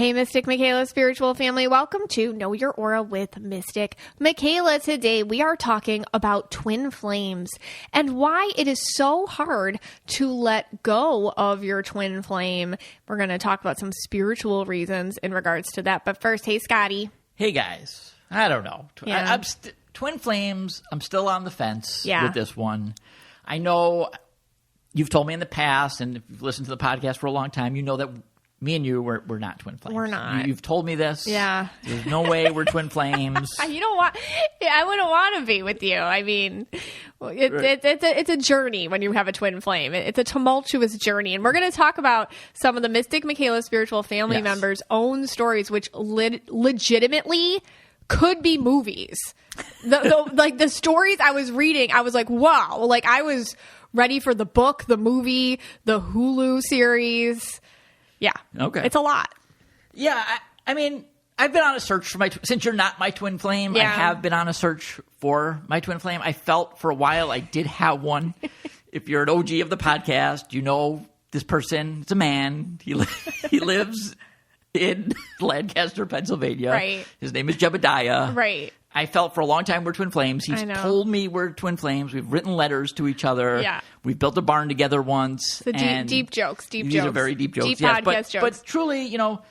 Hey, Mystic Michaela spiritual family. Welcome to Know Your Aura with Mystic Michaela. Today we are talking about twin flames and why it is so hard to let go of your twin flame. We're going to talk about some spiritual reasons in regards to that. But first, hey, Scotty. Hey, guys. I don't know. Yeah. Twin flames, I'm still on the fence with this one. I know you've told me in the past, and if you've listened to the podcast for a long time, you know that me and you, we're not twin flames. We're not. You've told me this. Yeah. There's no way we're twin flames. You don't want. I wouldn't want to be with you. I mean, it's a journey when you have a twin flame. It's a tumultuous journey, and we're going to talk about some of the Mystic Michaela spiritual family members' own stories, which legitimately could be movies. Like the stories I was reading, I was like, wow. Like I was ready for the book, the movie, the Hulu series. Yeah. Okay. It's a lot. Yeah. I mean, I've been on a search for since you're not my twin flame, I have been on a search for my twin flame. I felt for a while I did have one. If you're an OG of the podcast, you know this person. It's a man. He lives in Lancaster, Pennsylvania. Right. His name is Jebediah. Right. I felt for a long time we're twin flames. He's told me we're twin flames. We've written letters to each other. Yeah. We've built a barn together once. So deep jokes. These are very deep jokes. Deep yes, podcast jokes. But truly, you know,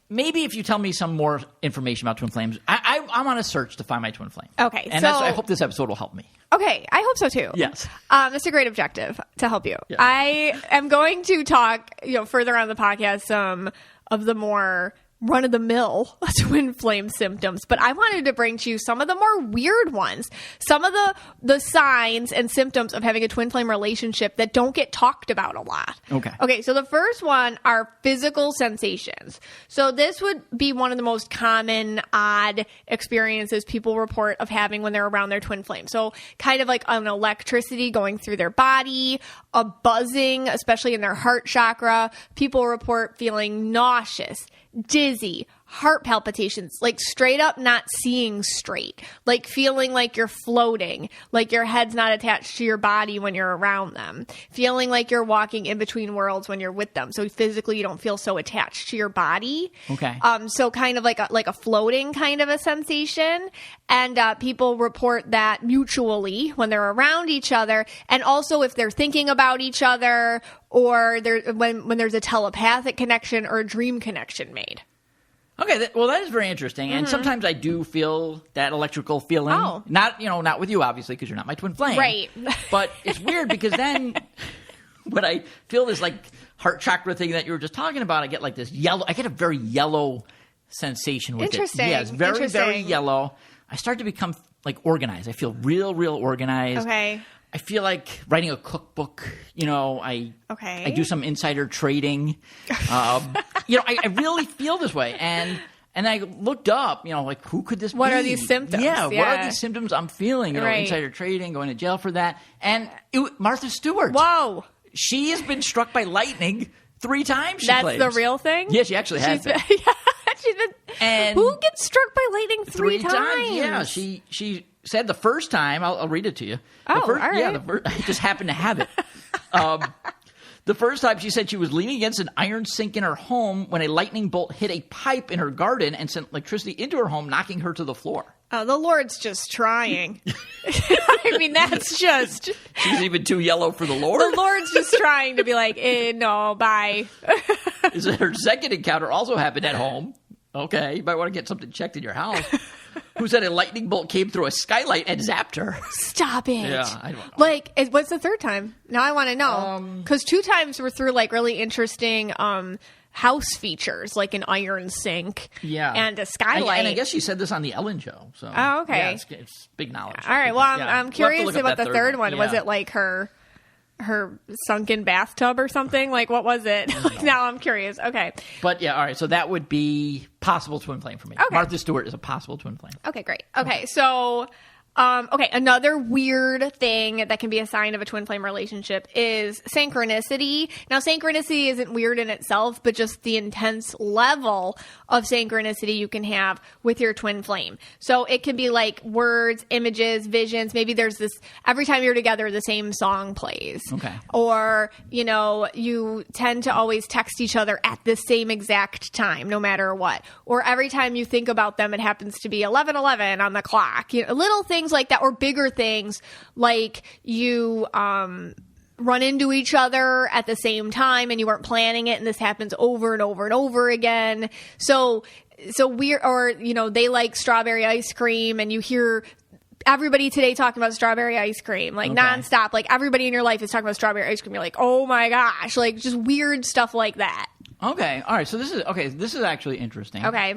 maybe if you tell me some more information about twin flames, I'm on a search to find my twin flame. Okay. And I hope this episode will help me. Okay. I hope so too. Yes. That's a great objective to help you. Yeah. I am going to talk, further on the podcast, some of the more run-of-the-mill twin flame symptoms, but I wanted to bring to you some of the more weird ones, some of the signs and symptoms of having a twin flame relationship that don't get talked about a lot. Okay, so the first one are physical sensations. So this would be one of the most common odd experiences people report of having when they're around their twin flame. So kind of like an electricity going through their body, a buzzing, especially in their heart chakra. People report feeling nauseous, dizzy, heart palpitations, like straight up not seeing straight, like feeling like you're floating, like your head's not attached to your body when you're around them, feeling like you're walking in between worlds when you're with them. So physically you don't feel so attached to your body. Okay. So kind of like a floating kind of a sensation. And people report that mutually when they're around each other, and also if they're thinking about each other, or when there's a telepathic connection or a dream connection made. Okay, that is very interesting. And sometimes I do feel that electrical feeling. Oh. Not with you, obviously, because you're not my twin flame. Right. But it's weird because then when I feel this like heart chakra thing that you were just talking about, I get like this yellow. I get a very yellow sensation with Interesting. it. Yeah, it's very, very yellow. I start to become like organized. I feel real organized. Okay. I feel like writing a cookbook. I do some insider trading. I really feel this way. And I looked up, like who could this be? What are these symptoms? Yeah, what are these symptoms I'm feeling? Insider trading, going to jail for that. And Martha Stewart. Whoa. She has been struck by lightning 3 times, she That's claims. the real thing? Yeah, she actually has been. She's been. And who gets struck by lightning 3 times? Yeah, she said the first time, I'll read it to you. All right. Yeah, I just happened to have it. The first time she said she was leaning against an iron sink in her home when a lightning bolt hit a pipe in her garden and sent electricity into her home, knocking her to the floor. Oh, the Lord's just trying. I mean, that's just... She's even too yellow for the Lord? The Lord's just trying to be like, no, bye. Her second encounter also happened at home. Okay, you might want to get something checked in your house. Who said a lightning bolt came through a skylight and zapped her. Stop it. Yeah, I don't know. Like, what's the third time? Now I want to know. Because 2 times were through, like, really interesting house features, like an iron sink and a skylight. And I guess she said this on the Ellen show. So, oh, okay. Yeah, it's big knowledge. All right, well, I'm curious about the third one. Yeah. Was it, like, her sunken bathtub or something? Like, what was it? Now I'm curious. Okay. But yeah, all right. So that would be possible twin flame for me. Okay. Martha Stewart is a possible twin flame. Okay, great. Okay, so Okay, another weird thing that can be a sign of a twin flame relationship is synchronicity. Now, synchronicity isn't weird in itself, but just the intense level of synchronicity you can have with your twin flame. So it can be like words, images, visions. Maybe there's this, every time you're together, the same song plays. Okay. Or, you tend to always text each other at the same exact time, no matter what. Or every time you think about them, it happens to be 11:11 on the clock. Little things like that, or bigger things like you run into each other at the same time and you weren't planning it, and this happens over and over and over again. So we're, or they like strawberry ice cream, and you hear everybody today talking about strawberry ice cream, like nonstop. Like everybody in your life is talking about strawberry ice cream. You're like, oh my gosh, like just weird stuff like that. Okay, all right. So this is actually interesting. Okay.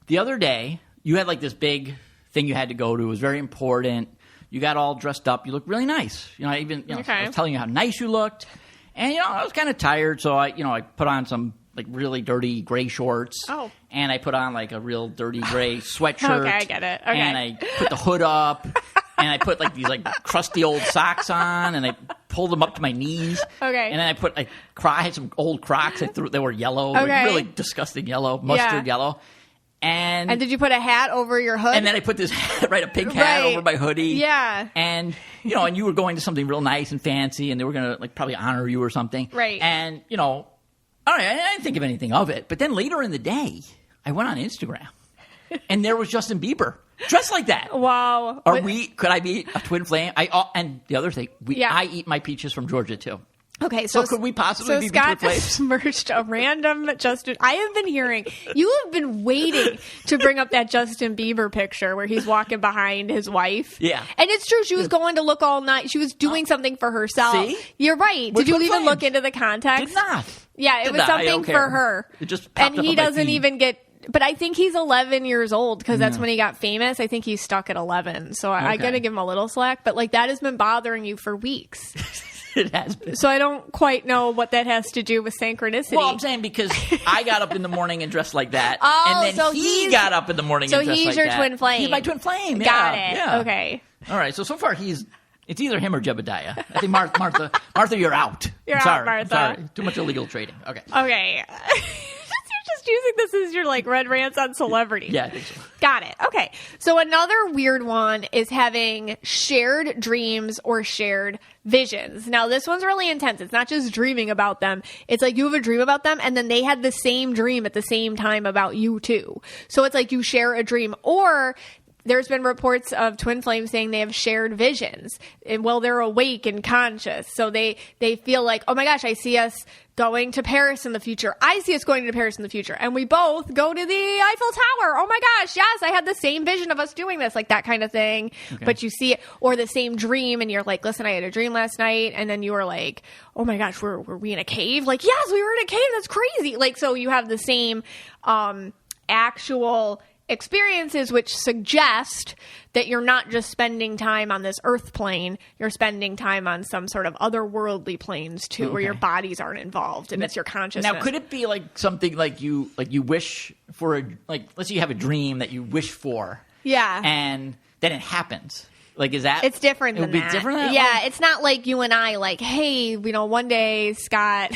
The other day, you had like this big thing you had to go to. It was very important. You got all dressed up. You looked really nice. I was telling you how nice you looked. And, I was kind of tired, so I put on some like really dirty gray shorts. Oh. And I put on like a real dirty gray sweatshirt. Okay, I get it. Okay. And I put the hood up. And I put like these like crusty old socks on, and I pulled them up to my knees. Okay. And then I had some old Crocs. They were yellow, like really disgusting yellow, mustard yellow. And did you put a hat over your hood? And then I put this hat, a pink hat over my hoodie. Yeah. And, and you were going to something real nice and fancy, and they were going to, probably honor you or something. Right. And, all right, I didn't think of anything of it. But then later in the day, I went on Instagram, and there was Justin Bieber, dressed like that. Wow. Could I be a twin flame? And the other thing, I eat my peaches from Georgia, too. Okay, so could we possibly be Scott twin flames? just merged a random Justin. I have been hearing, you have been waiting to bring up that Justin Bieber picture where he's walking behind his wife. Yeah. And it's true, she was going to look all night. She was doing something for herself. See? You're right. Did you even look into the context? Did not. Yeah, it was something for her. It just popped and up he on my doesn't feed. even get... But I think he's 11 years old because that's when he got famous. I think he's stuck at 11. So I got to give him a little slack. But that has been bothering you for weeks. It has been. So I don't quite know what that has to do with synchronicity. Well, I'm saying because I got up in the morning and dressed like that. Oh, and then so he got up in the morning and dressed like that. So he's your twin flame. He's my twin flame. Got it. Yeah. Okay. All right. So far it's either him or Jebediah. I think Martha, you're out. You're I'm sorry. out, Martha. I'm sorry. Too much illegal trading. Okay. Okay. You're just using this as your red rants on celebrity. Yeah, I think so. Got it. Okay. So another weird one is having shared dreams or shared visions. Now, this one's really intense. It's not just dreaming about them. It's like you have a dream about them, and then they had the same dream at the same time about you, too. So it's like you share a dream. Or there's been reports of twin flames saying they have shared visions. They're awake and conscious. So they feel like, oh my gosh, I see us going to Paris in the future. I see us going to Paris in the future. And we both go to the Eiffel Tower. Oh my gosh, yes, I had the same vision of us doing this, like that kind of thing. Okay. But you see it, or the same dream, and you're like, listen, I had a dream last night. And then you were like, oh my gosh, were we in a cave? Like, yes, we were in a cave. That's crazy. So you have the same actual experiences, which suggest that you're not just spending time on this earth plane, you're spending time on some sort of otherworldly planes too, where your bodies aren't involved and it's your consciousness. Now, could it be like something like you wish for let's say you have a dream that you wish for, and then it happens. Is that? It's different than that. It would be different than that? Yeah, it's not like you and I hey, one day, Scott,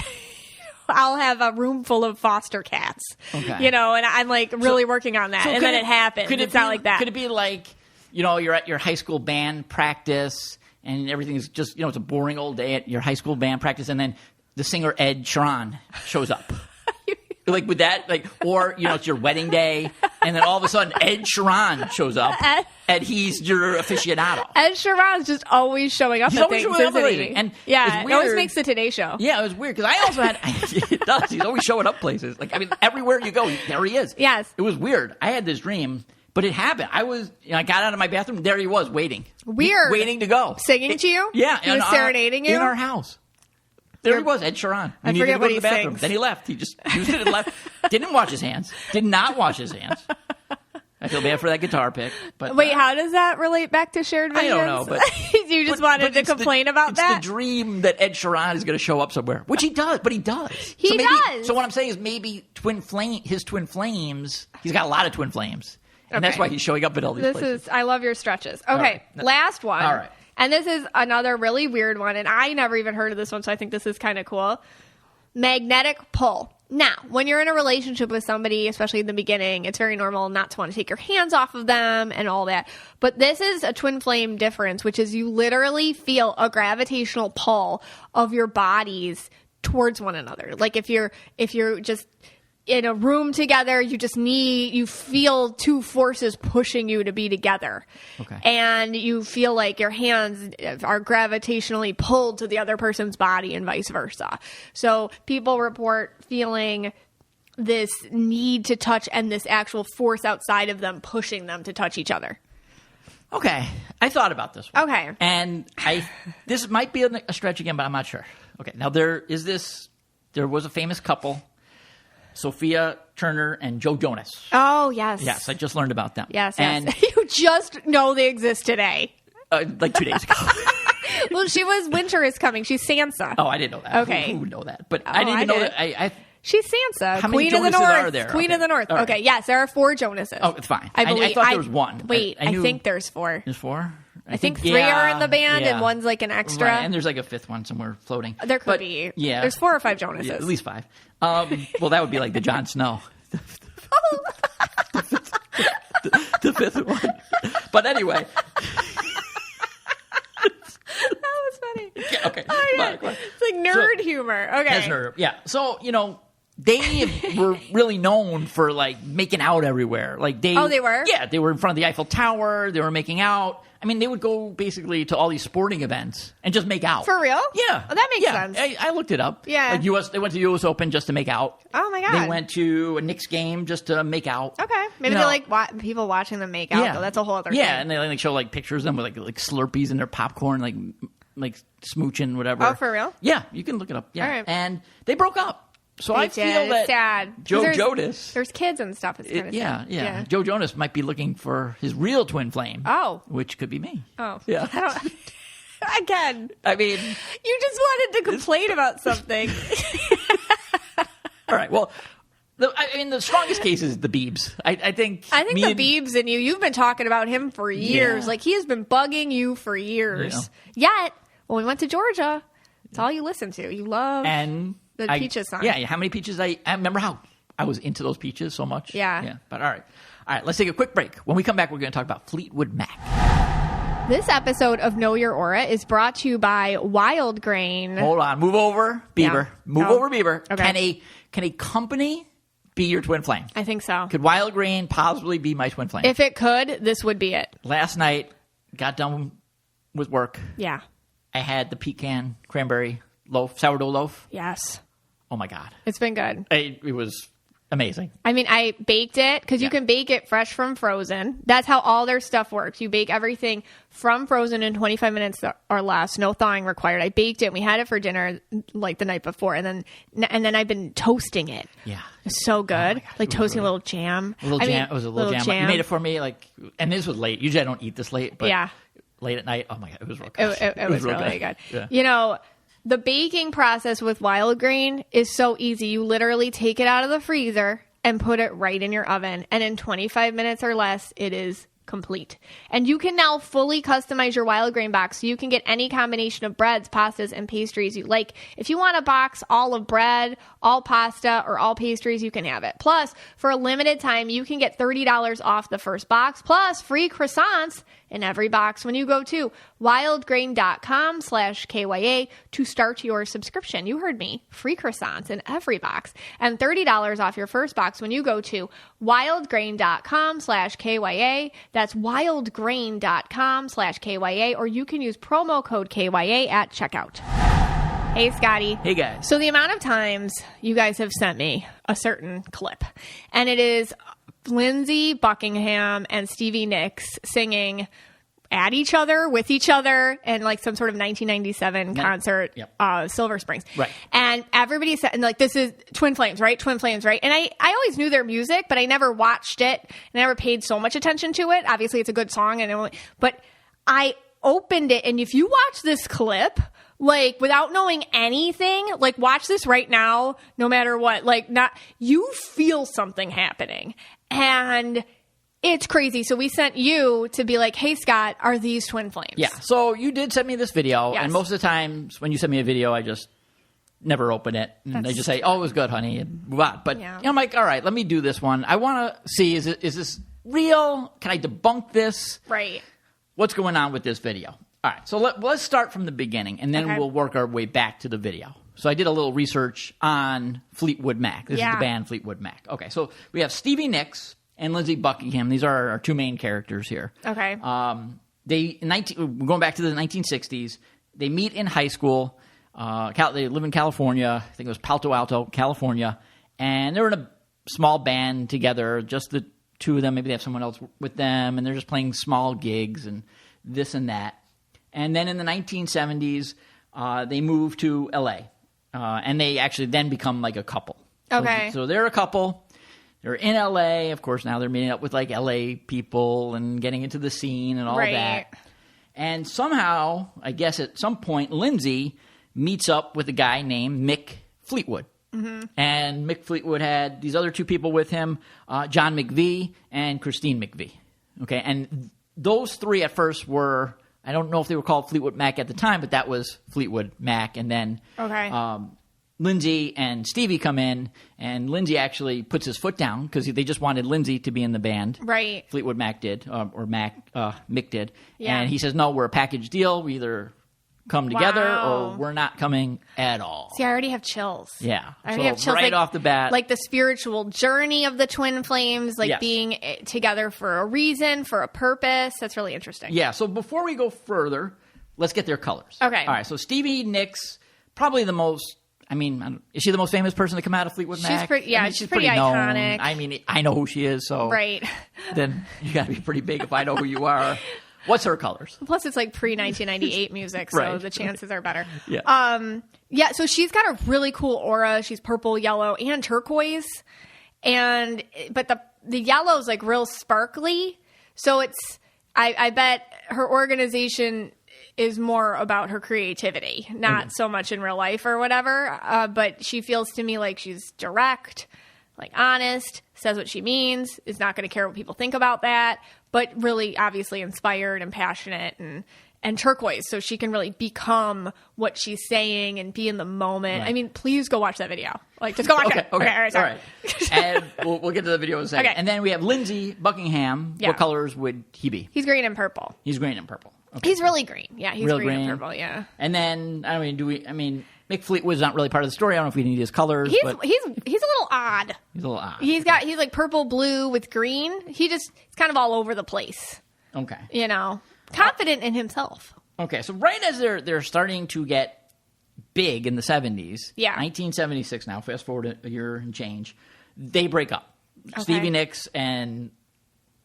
I'll have a room full of foster cats. Okay. And I'm really working on that. And then it happens. It's not like that. Could it be like, you're at your high school band practice and everything's just, it's a boring old day at your high school band practice, and then the singer Ed Sheeran shows up. Would that, or, it's your wedding day, and then all of a sudden Ed Sheeran shows up, and he's your aficionado. Ed Sheeran's just always showing up at things, isn't he? And it always makes the Today Show. Yeah, it was weird, because I also had, it does, he's always showing up places. Everywhere you go, there he is. Yes. It was weird. I had this dream, but it happened. I got out of my bathroom, there he was, waiting. Weird. Waiting to go. Singing to you? Yeah. He was serenading you? In our house. There he was, Ed Sheeran. I forget what he sings. Then he left. He just used it and left. Didn't wash his hands. Did not wash his hands. I feel bad for that guitar pick. But wait, how does that relate back to shared visions? I don't know. But you just wanted to complain about that? It's the dream that Ed Sheeran is going to show up somewhere, which he does. But he does. He does. So what I'm saying is maybe his twin flames. He's got a lot of twin flames. And that's why he's showing up at all these places. I love your stretches. Okay, right. last one. All right. And this is another really weird one, and I never even heard of this one, so I think this is kind of cool. Magnetic pull. Now, when you're in a relationship with somebody, especially in the beginning, it's very normal not to want to take your hands off of them and all that. But this is a twin flame difference, which is you literally feel a gravitational pull of your bodies towards one another. Like if you're just in a room together, you feel two forces pushing you to be together. Okay. And you feel like your hands are gravitationally pulled to the other person's body and vice versa. So people report feeling this need to touch and this actual force outside of them pushing them to touch each other. Okay. I thought about this one. Okay. And this might be a stretch again, but I'm not sure. Okay. Now there was a famous couple, Sophia Turner and Joe Jonas. Oh, yes. Yes, I just learned about them. Yes, and you just know they exist today. Like 2 days ago. Well, she was Winter is Coming. She's Sansa. Oh, I didn't know that. Okay. Who would know that? But I didn't even know that. She's Sansa. How Queen many of the Jonases North. are there? Queen Okay. of the North. All right. Okay, yes, there are 4 Jonases. Oh, it's fine. I believe. I thought there was one. Wait, I think there's 4. There's 4? I think 3 are in the band and one's like an extra. Right, and there's like a 5th one somewhere floating. There could be. Yeah. There's 4 or 5 Jonases. Yeah, at least 5. Well, that would be like the Jon Snow. The 5th one. But anyway. That was funny. Yeah, okay. Oh, Come on. it's like nerd humor. Okay. That's nerd. Yeah. So, they were really known for like making out everywhere. Like they were? Yeah, they were in front of the Eiffel Tower. They were making out. I mean, they would go basically to all these sporting events and just make out. For real? Yeah. Oh, that makes sense. I looked it up. Yeah. Like they went to the U.S. Open just to make out. Oh, my God. They went to a Knicks game just to make out. Okay. Maybe they like people watching them make out, though. That's a whole other thing. Yeah, and they like show like pictures of them with like Slurpees in their popcorn, like smooching, whatever. Oh, for real? Yeah, you can look it up. Yeah. All right. And they broke up. So I feel that sad. Joe Jonas. There's kids and stuff. It's kind of sad. Yeah. Joe Jonas might be looking for his real twin flame. Oh. Which could be me. Oh. Yeah. Again. I mean. You just wanted to complain about something. All right. Well, the strongest case is the Biebs. I think the Biebs and you've been talking about him for years. Yeah. Like, he has been bugging you for years. Yet, when we went to Georgia, it's all you listen to. You love... The Peaches song. Yeah, how many Peaches? I remember how I was into those Peaches so much. Yeah. But all right, let's take a quick break. When we come back, we're going to talk about Fleetwood Mac. This episode of Know Your Aura is brought to you by Wild Grain. Hold on, move over, Bieber. Yeah. Move over, Bieber. Okay. Can a company be your twin flame? I think so. Could Wild Grain possibly be my twin flame? If it could, this would be it. Last night, got done with work. Yeah. I had the pecan cranberry loaf, sourdough loaf. Yes. Oh, my God. It's been good. It was amazing. I mean, I baked it because you can bake it fresh from frozen. That's how all their stuff works. You bake everything from frozen in 25 minutes or less. No thawing required. I baked it and we had it for dinner like the night before. And then I've been toasting it. Yeah. It's so good. Oh like toasting a little jam. It was a little jam. You made it for me. And this was late. Usually I don't eat this late. But late at night. Oh, my God. It was real good. It was really good. Yeah. The baking process with Wild Grain is so easy. You literally take it out of the freezer and put it right in your oven. And in 25 minutes or less, it is complete. And you can now fully customize your Wild Grain box. So you can get any combination of breads, pastas, and pastries you like. If you want a box all of bread, all pasta, or all pastries, you can have it. Plus, for a limited time, you can get $30 off the first box, plus free croissants in every box when you go to wildgrain.com/KYA to start your subscription. You heard me. Free croissants in every box and $30 off your first box when you go to wildgrain.com/KYA. That's wildgrain.com/KYA, or you can use promo code KYA at checkout. Hey, Scotty. Hey, guys. So the amount of times you guys have sent me a certain clip, and it is Lindsey, Buckingham, and Stevie Nicks singing at each other, with each other, and like some sort of 1997 concert, Silver Springs. Right. And everybody said, and like, this is Twin Flames, right? Twin Flames, right? And I always knew their music, but I never watched it. I never paid so much attention to it. Obviously, it's a good song, but I opened it, and if you watch this clip, like, without knowing anything, like, watch this right now, no matter what, like, you feel something happening. And It's crazy. So we sent you to be like, hey, Scott, are these twin flames? Yeah. So you did send me this video. Yes. And most of the times when you send me a video, I just never open it. And they just say, oh, it was good, honey. And move on. But I'm like, all right, let me do this one. I want to see, is this real? Can I debunk this? Right. What's going on with this video? All right. So let's start from the beginning, and then we'll work our way back to the video. So I did a little research on Fleetwood Mac. This is the band Fleetwood Mac. Okay. So we have Stevie Nicks and Lindsey Buckingham. These are our two main characters here. Okay. Going back to the 1960s, they meet in high school. They live in California. I think it was Palo Alto, California. And they're in a small band together, just the two of them. Maybe they have someone else with them. And they're just playing small gigs and this and that. And then in the 1970s, they moved to L.A. And they actually then become like a couple. Okay. So they're a couple. They're in L.A. Of course, now they're meeting up with like L.A. people and getting into the scene and all that. And somehow, I guess at some point, Lindsey meets up with a guy named Mick Fleetwood. Mm-hmm. And Mick Fleetwood had these other two people with him, John McVie and Christine McVie. Okay, and those three at first were, I don't know if they were called Fleetwood Mac at the time, but that was Fleetwood Mac. And then Lindsey and Stevie come in, and Lindsey actually puts his foot down because they just wanted Lindsey to be in the band. Right. Fleetwood Mac did, Mick did. Yeah. And he says, no, we're a package deal. We either come together or we're not coming at all. See, I already have chills. Yeah. I already have chills right off the bat. Like the spiritual journey of the twin flames, like being together for a reason, for a purpose. That's really interesting. Yeah. So before we go further, let's get their colors. Okay. All right. So Stevie Nicks, probably the most, is she the most famous person to come out of Fleetwood Mac? She's pretty pretty iconic. Known. I know who she is, so then you got to be pretty big if I know who you are. What's her colors? Plus, it's like pre-1998 music, so the chances are better. Yeah. So she's got a really cool aura. She's purple, yellow, and turquoise. But the yellow's like real sparkly. So I bet her organization is more about her creativity, not so much in real life or whatever. But she feels to me like she's direct, like honest, says what she means, is not going to care what people think about that, but really obviously inspired and passionate and turquoise. So she can really become what she's saying and be in the moment. Right. I mean, please go watch that video. Like, just go watch it. Okay. All right. And we'll get to the video in a second. Okay. And then we have Lindsey Buckingham. Yeah. What colors would he be? He's green and purple. Okay. He's really green. Yeah, he's real green and purple, yeah. And then, Mick Fleetwood's not really part of the story. I don't know if we need his colors. He's a little odd. He's like purple, blue with green. He's kind of all over the place. Okay. Confident in himself. Okay, so right as they're starting to get big in the 70s, 1976 now, fast forward a year and change, they break up. Okay. Stevie Nicks and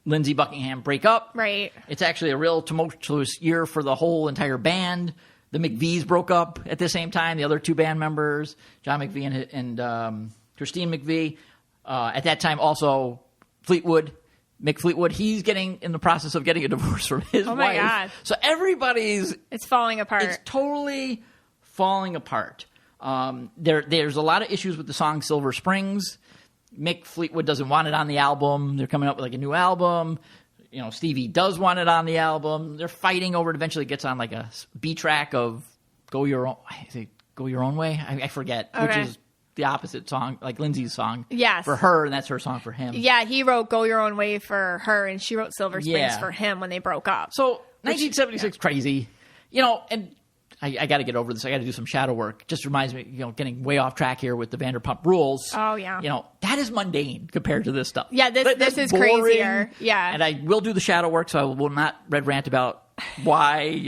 Lindsey Buckingham break up. Right. It's actually a real tumultuous year for the whole entire band. The McVies broke up at the same time. The other two band members, John McVie and Christine McVie. At that time, also Mick Fleetwood, he's getting in the process of getting a divorce from his wife. Oh, my God. So it's falling apart. It's totally falling apart. There's a lot of issues with the song Silver Springs. Mick Fleetwood doesn't want it on the album. They're coming up with like a new album. Stevie does want it on the album. They're fighting over it. Eventually it gets on like a B track of Go Your Own Way? I forget, which is the opposite song, like Lindsey's song for her, and that's her song for him. Yeah, he wrote Go Your Own Way for her, and she wrote Silver Springs for him when they broke up. So 1976, crazy. And I got to get over this. I got to do some shadow work. Just reminds me, getting way off track here with the Vanderpump Rules. Oh, yeah. That is mundane compared to this stuff. Yeah, this is boring, crazier. Yeah. And I will do the shadow work, so I will not red rant about why,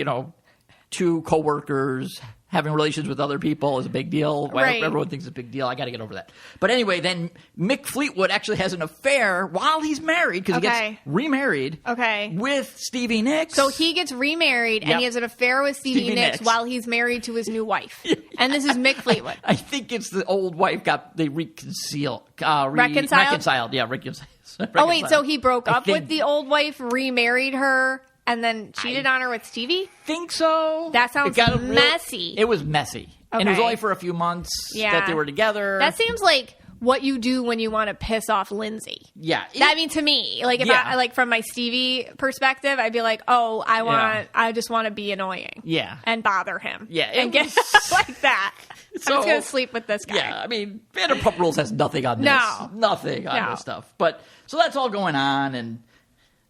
two coworkers having relations with other people is a big deal. Why everyone thinks it's a big deal. I got to get over that. But anyway, then Mick Fleetwood actually has an affair while he's married because he gets remarried with Stevie Nicks. So he gets remarried and he has an affair with Stevie Nicks while he's married to his new wife. And this is Mick Fleetwood. I think it's the old wife they reconciled. Reconciled? Yeah, reconciled. Oh, wait, so he broke up with the old wife, remarried her, and then cheated on her with Stevie? Think so. That sounds messy. It was messy. Okay. And it was only for a few months that they were together. That seems like what you do when you want to piss off Lindsey. Yeah. I mean, to me, like if I like from my Stevie perspective, I'd be like, oh, I just want to be annoying. Yeah. And bother him. Yeah. And get like that. So, I'm just going to sleep with this guy. Yeah. I mean, Vanderpump Rules has nothing on this. No. Nothing on this stuff. But so that's all going on. And,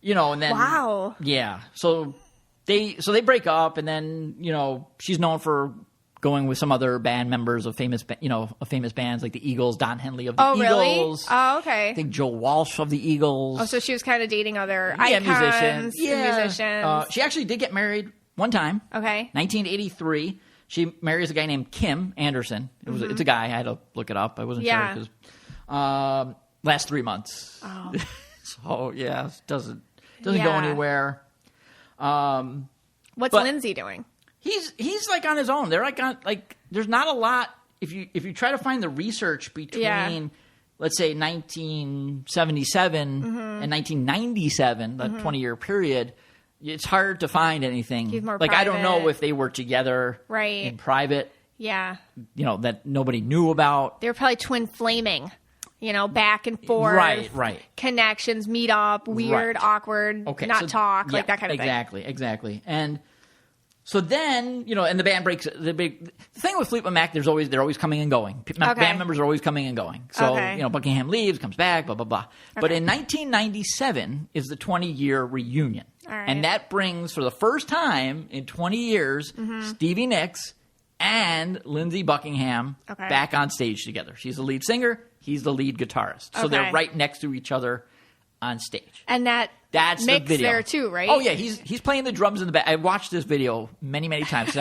and then. Wow. Yeah. So they break up, and then, she's known for going with some other band members of famous bands like the Eagles, Don Henley of the Eagles. Really? Oh, okay. I think Joe Walsh of the Eagles. Oh, so she was kind of dating other icons, musicians. She actually did get married one time. Okay. 1983. She marries a guy named Kim Anderson. It's a guy. I had to look it up. I wasn't sure because last 3 months. Oh. So it doesn't go anywhere. What's Lindsey doing? He's like on his own. They're like there's not a lot if you try to find the research between let's say 1977 and 1997, that 20-year period. It's hard to find anything. He's more like private. I don't know if they were together in private. Yeah. That nobody knew about. They were probably twin flaming. Back and forth. Right. Connections, meet up, weird, awkward, not talk, like that kind of thing. Exactly. And so then, and the band breaks. The thing with Fleetwood Mac, they're always coming and going. Band members are always coming and going. So, Buckingham leaves, comes back, blah, blah, blah. Okay. But in 1997 is the 20-year reunion. All right. And that brings, for the first time in 20 years, Stevie Nicks and Lindsey Buckingham back on stage together. She's the lead singer. He's the lead guitarist. So they're right next to each other on stage. And that's the video there too, right? Oh yeah, he's playing the drums in the back. I watched this video many times.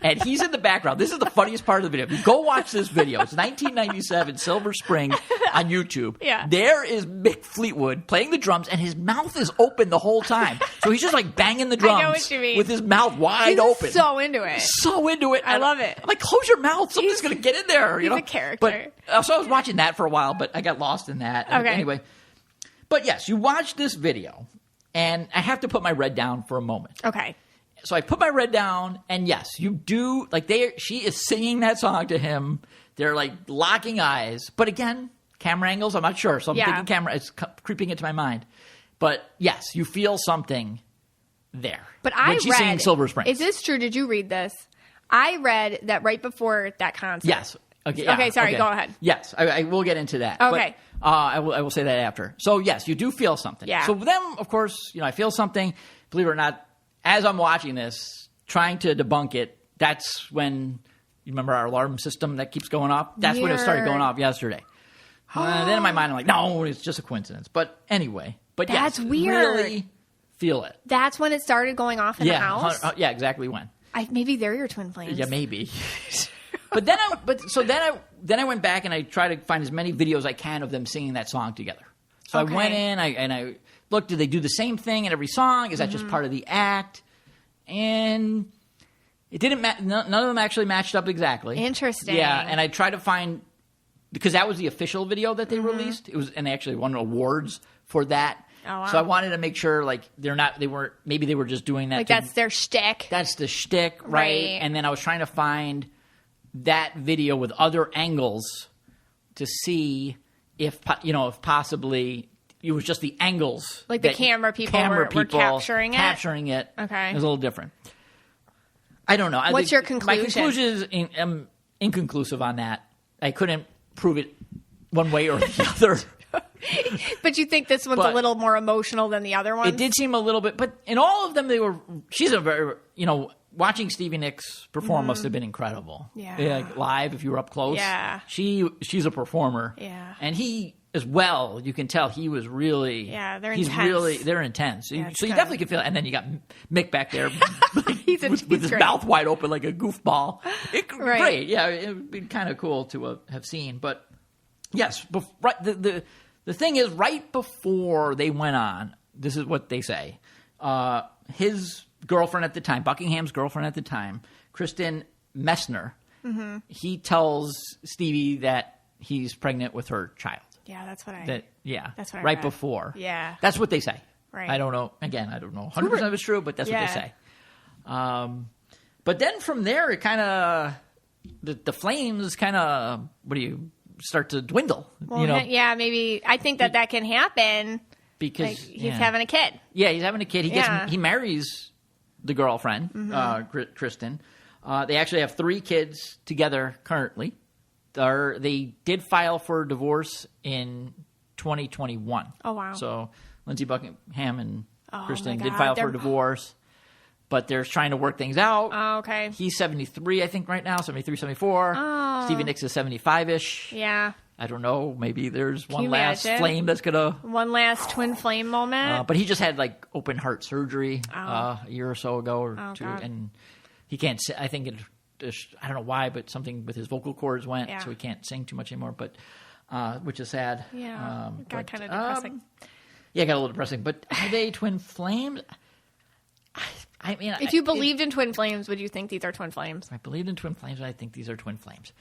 And he's in the background. This is the funniest part of the video. Go watch this video. It's 1997 Silver Spring on YouTube. Yeah. There is Mick Fleetwood playing the drums, and his mouth is open the whole time. So he's just like banging the drums I know what you mean. with his mouth wide he's open. So into it. I love it. I'm like, close your mouth. Something's going to get in there. He's a character. But so I was watching that for a while, but I got lost in that. Okay. Anyway. But yes, you watch this video, and I have to put my red down for a moment. Okay. So I put my red down, and yes, you do. Like she is singing that song to him. They're like locking eyes. But again, camera angles, I'm not sure. So I'm thinking camera. It's creeping into my mind. But yes, you feel something there. But when she's singing Silver Spring. Is this true? Did you read this? I read that right before that concert. Yes. Okay. Sorry. Go ahead. Yes, I will get into that. Okay. But, I will say that after. So yes, you do feel something. Yeah. So then, of course, I feel something. Believe it or not, as I'm watching this, trying to debunk it, that's when you remember our alarm system that keeps going off. That's when it started going off yesterday. Then in my mind, I'm like, no, it's just a coincidence. But anyway, that's yes, weird. Really feel it. That's when it started going off in the house. Yeah, exactly when. Maybe they're your twin flames. Yeah, maybe. But then I went back and I tried to find as many videos I can of them singing that song together. So I went in and I looked. Did they do the same thing in every song? Is that just part of the act? And it didn't. None of them actually matched up exactly. Interesting. Yeah, and I tried to find because that was the official video that they released. It was, and they actually won awards for that. Oh, wow. So I wanted to make sure, like, maybe they were just doing that. Like that's their shtick. That's the shtick, right? And then I was trying to find that video with other angles to see if possibly it was just the angles. Like the camera people were capturing it? Capturing it. Okay. It was a little different. I don't know. What's your conclusion? My conclusion is I'm inconclusive on that. I couldn't prove it one way or the other. But you think this one's a little more emotional than the other ones? It did seem a little bit, but in all of them, she's a very, watching Stevie Nicks perform must have been incredible. Yeah. Like live, if you were up close. Yeah. She's a performer. Yeah. And he as well, you can tell he was really. Yeah, they're intense. They're intense. Yeah, so you definitely can feel it. And then you got Mick back there with his great. mouth wide open like a goofball. Right. Great. Yeah, it would be kind of cool to have seen. But yes, the thing is, right before they went on, this is what they say. His girlfriend at the time, Buckingham's girlfriend at the time, Kristen Messner, he tells Stevie that he's pregnant with her child. Yeah, that's what I That's what I right read. before. Yeah. That's what they say. Right. I don't know. Again, I don't know 100% if it's true, but that's what they say. But then from there, it kind of, the flames kind of, start to dwindle. Well, yeah, maybe. I think that can happen because like, he's having a kid. Yeah, he's having a kid. He marries the girlfriend, Kristen. They actually have 3 kids together currently. They did file for divorce in 2021. Oh, wow. So Lindsey, Buckingham, and Kristen did file for divorce, but they're trying to work things out. Oh, okay. He's 73, I think, right now, 73, 74. Oh. Stevie Nicks is 75-ish. Yeah. I don't know. Maybe there's one last flame that's going to... One last twin flame moment. But he just had, like, open heart surgery a year or so ago or 2. God. And he can't... I think I don't know why, but something with his vocal cords went, so he can't sing too much anymore. But which is sad. Yeah, got kind of depressing. Yeah, it got a little depressing. But are they twin flames? I mean, if you believed in twin flames, would you think these are twin flames? If I believed in twin flames, I think these are twin flames.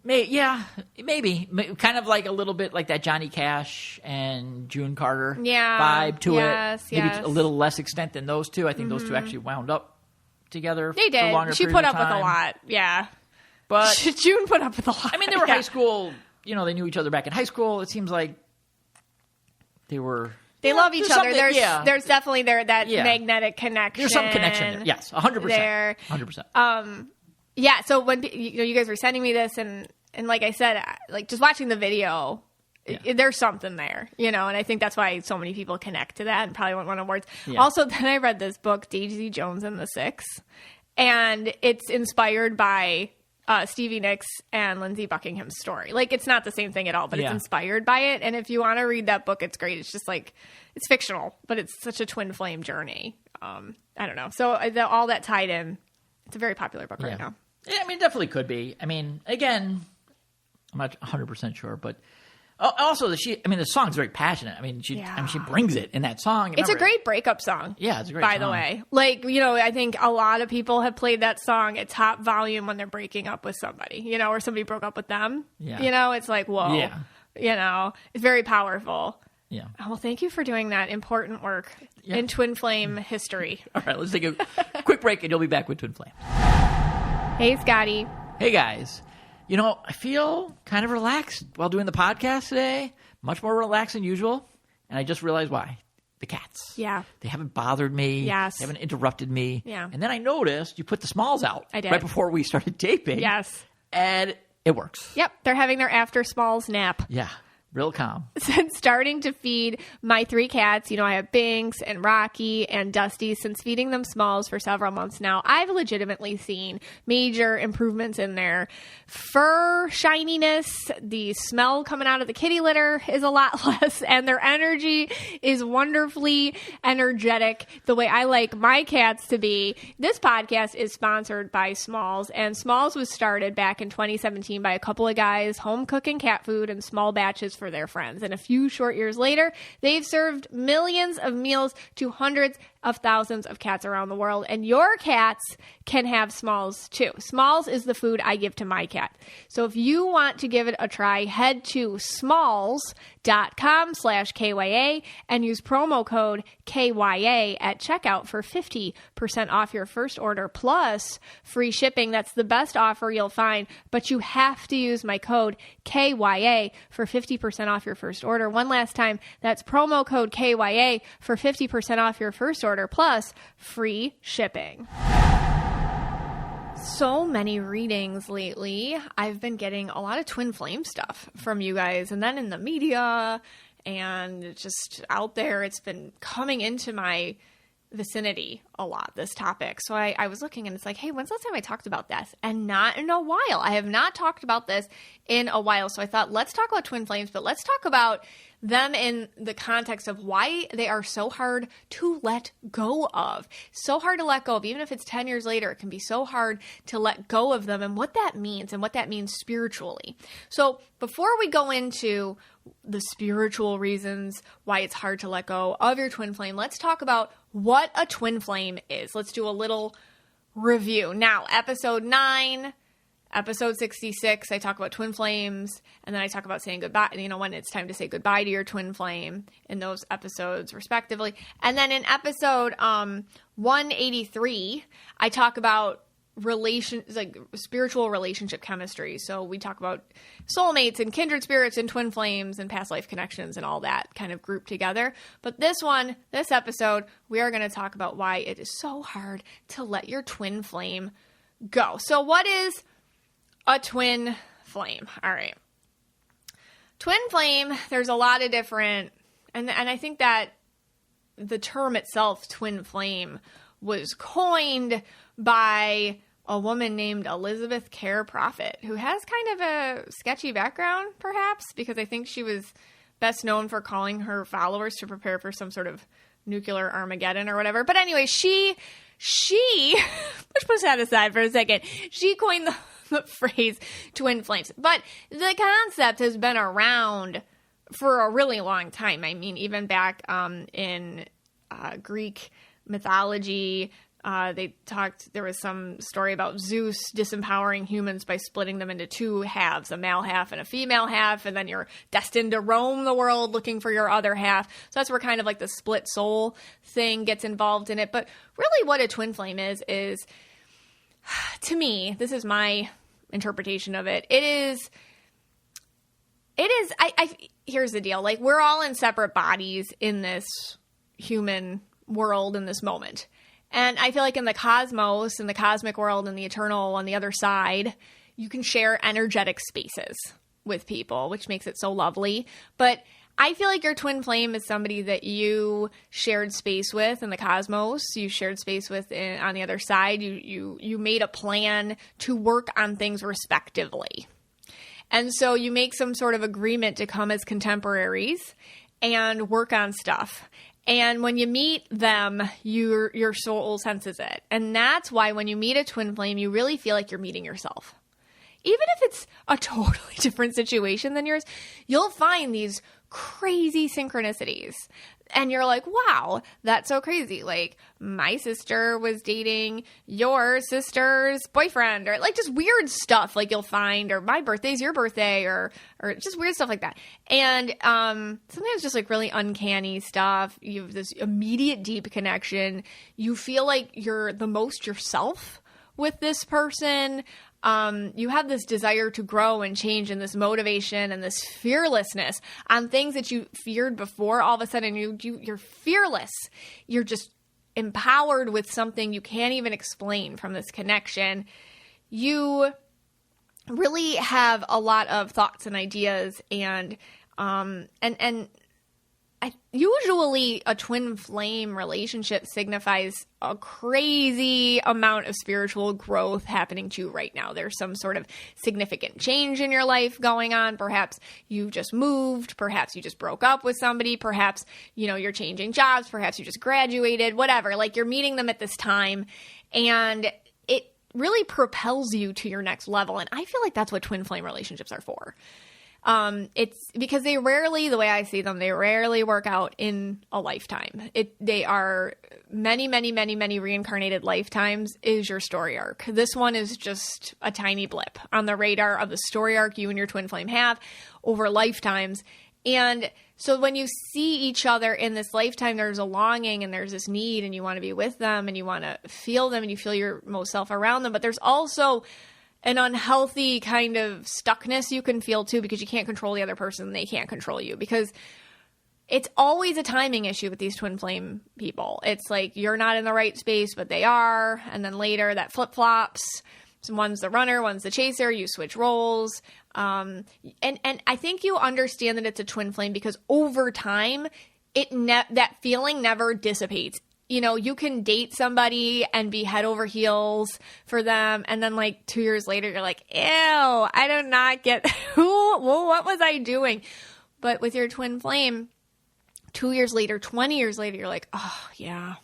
Maybe. Kind of like a little bit like that Johnny Cash and June Carter vibe to it. Maybe a little less extent than those two. I think those two actually wound up together. They did. For a longer she period put of up with time. a lot. Yeah. But June put up with a lot. I mean, they were high school. They knew each other back in high school. It seems like they were... They love each other. There's definitely that magnetic connection. There's some connection there. Yes, 100%. There. 100%. Yeah, so when you guys were sending me this and like I said, like just watching the video, there's something there, and I think that's why so many people connect to that and probably want awards. Yeah. Also, then I read this book, Daisy Jones and the Six, and it's inspired by Stevie Nicks and Lindsey Buckingham's story. Like, it's not the same thing at all, but it's inspired by it. And if you want to read that book, it's great. It's just like, it's fictional, but it's such a twin flame journey. I don't know. So all that tied in, it's a very popular book right now. Yeah, I mean, it definitely could be. I mean, again, I'm not 100% sure, but also the song's very passionate. I mean, she brings it in that song. It's a great breakup song. Yeah, it's a great song. By the way. Like, I think a lot of people have played that song at top volume when they're breaking up with somebody, or somebody broke up with them. Yeah. It's like, whoa. Yeah. It's very powerful. Yeah. Well, thank you for doing that important work in Twin Flame history. All right, let's take a quick break and you'll be back with Twin Flame. Hey, Scotty. Hey, guys. I feel kind of relaxed while doing the podcast today. Much more relaxed than usual. And I just realized why. The cats. Yeah. They haven't bothered me. Yes. They haven't interrupted me. Yeah. And then I noticed you put the Smalls out. I did. Right before we started taping. Yes. And it works. Yep. They're having their after Smalls nap. Yeah. Real calm. Since starting to feed my 3 cats, I have Binks and Rocky and Dusty. Since feeding them Smalls for several months now, I've legitimately seen major improvements in their fur shininess. The smell coming out of the kitty litter is a lot less, and their energy is wonderfully energetic, the way I like my cats to be. This podcast is sponsored by Smalls, and Smalls was started back in 2017 by a couple of guys home cooking cat food in small batches for their friends. And a few short years later, they've served millions of meals to hundreds of thousands of cats around the world. And your cats can have Smalls too. Smalls is the food I give to my cat. So if you want to give it a try, head to smalls.com/KYA and use promo code KYA at checkout for 50% off your first order plus free shipping. That's the best offer you'll find, but you have to use my code KYA for 50% off your first order. One last time, that's promo code KYA for 50% off your first order plus free shipping. So many readings lately. I've been getting a lot of twin flame stuff from you guys, and then in the media and just out there, it's been coming into my vicinity a lot, this topic. So I was looking and it's like, hey, when's the last time I talked about this? And not in a while. I have not talked about this in a while. So I thought, let's talk about twin flames, but let's talk about them in the context of why they are so hard to let go of. So hard to let go of. Even if it's 10 years later, it can be so hard to let go of them and what that means spiritually. So before we go into the spiritual reasons why it's hard to let go of your twin flame, let's talk about what a twin flame is. Let's do a little review. Now, episode 9, episode 66, I talk about twin flames, and then I talk about saying goodbye, when it's time to say goodbye to your twin flame in those episodes, respectively. And then in episode 183, I talk about spiritual relationship chemistry. So we talk about soulmates and kindred spirits and twin flames and past life connections and all that kind of grouped together. But this episode, we are going to talk about why it is so hard to let your twin flame go. So what is a twin flame? All right. Twin flame, there's a lot of different, and I think that the term itself, twin flame, was coined by a woman named Elizabeth Kerr Prophet, who has kind of a sketchy background, perhaps, because I think she was best known for calling her followers to prepare for some sort of nuclear Armageddon or whatever. But anyway, she let's put that aside for a second. She coined the phrase twin flames. But the concept has been around for a really long time. I mean, even back in Greek mythology, there was some story about Zeus disempowering humans by splitting them into two halves, a male half and a female half, and then you're destined to roam the world looking for your other half. So that's where kind of like the split soul thing gets involved in it. But really what a twin flame is, to me, this is my interpretation of it. Here's the deal. Like, we're all in separate bodies in this human world in this moment. And I feel like in the cosmos, in the cosmic world, in the eternal, on the other side, you can share energetic spaces with people, which makes it so lovely. But I feel like your twin flame is somebody that you shared space with in the cosmos. You shared space with on the other side. You made a plan to work on things respectively. And so you make some sort of agreement to come as contemporaries and work on stuff. And when you meet them, your soul senses it. And that's why when you meet a twin flame, you really feel like you're meeting yourself. Even if it's a totally different situation than yours, you'll find these crazy synchronicities. And you're like, wow, that's so crazy. Like, my sister was dating your sister's boyfriend, or like just weird stuff like you'll find, or my birthday's your birthday, or just weird stuff like that. And sometimes just like really uncanny stuff. You have this immediate deep connection. You feel like you're the most yourself with this person. You have this desire to grow and change, and this motivation and this fearlessness on things that you feared before. All of a sudden you're fearless. You're just empowered with something you can't even explain from this connection. You really have a lot of thoughts and ideas, and usually a twin flame relationship signifies a crazy amount of spiritual growth happening to you right now. There's some sort of significant change in your life going on. Perhaps you just moved. Perhaps you just broke up with somebody. Perhaps, you're changing jobs. Perhaps you just graduated, whatever. Like, you're meeting them at this time, and it really propels you to your next level. And I feel like that's what twin flame relationships are for. It's because the way I see them, they rarely work out in a lifetime. They are many, many, many, many reincarnated lifetimes is your story arc. This one is just a tiny blip on the radar of the story arc you and your twin flame have over lifetimes. And so when you see each other in this lifetime, there's a longing and there's this need, and you want to be with them and you want to feel them and you feel your most self around them. But there's also an unhealthy kind of stuckness you can feel too, because you can't control the other person and they can't control you, because it's always a timing issue with these twin flame people. It's like you're not in the right space, but they are. And then later that flip-flops. So one's the runner, one's the chaser. You switch roles. And I think you understand that it's a twin flame because over time, that feeling never dissipates. You can date somebody and be head over heels for them. And then like 2 years later, you're like, ew, I do not get what was I doing? But with your twin flame, 2 years later, 20 years later, you're like, oh yeah.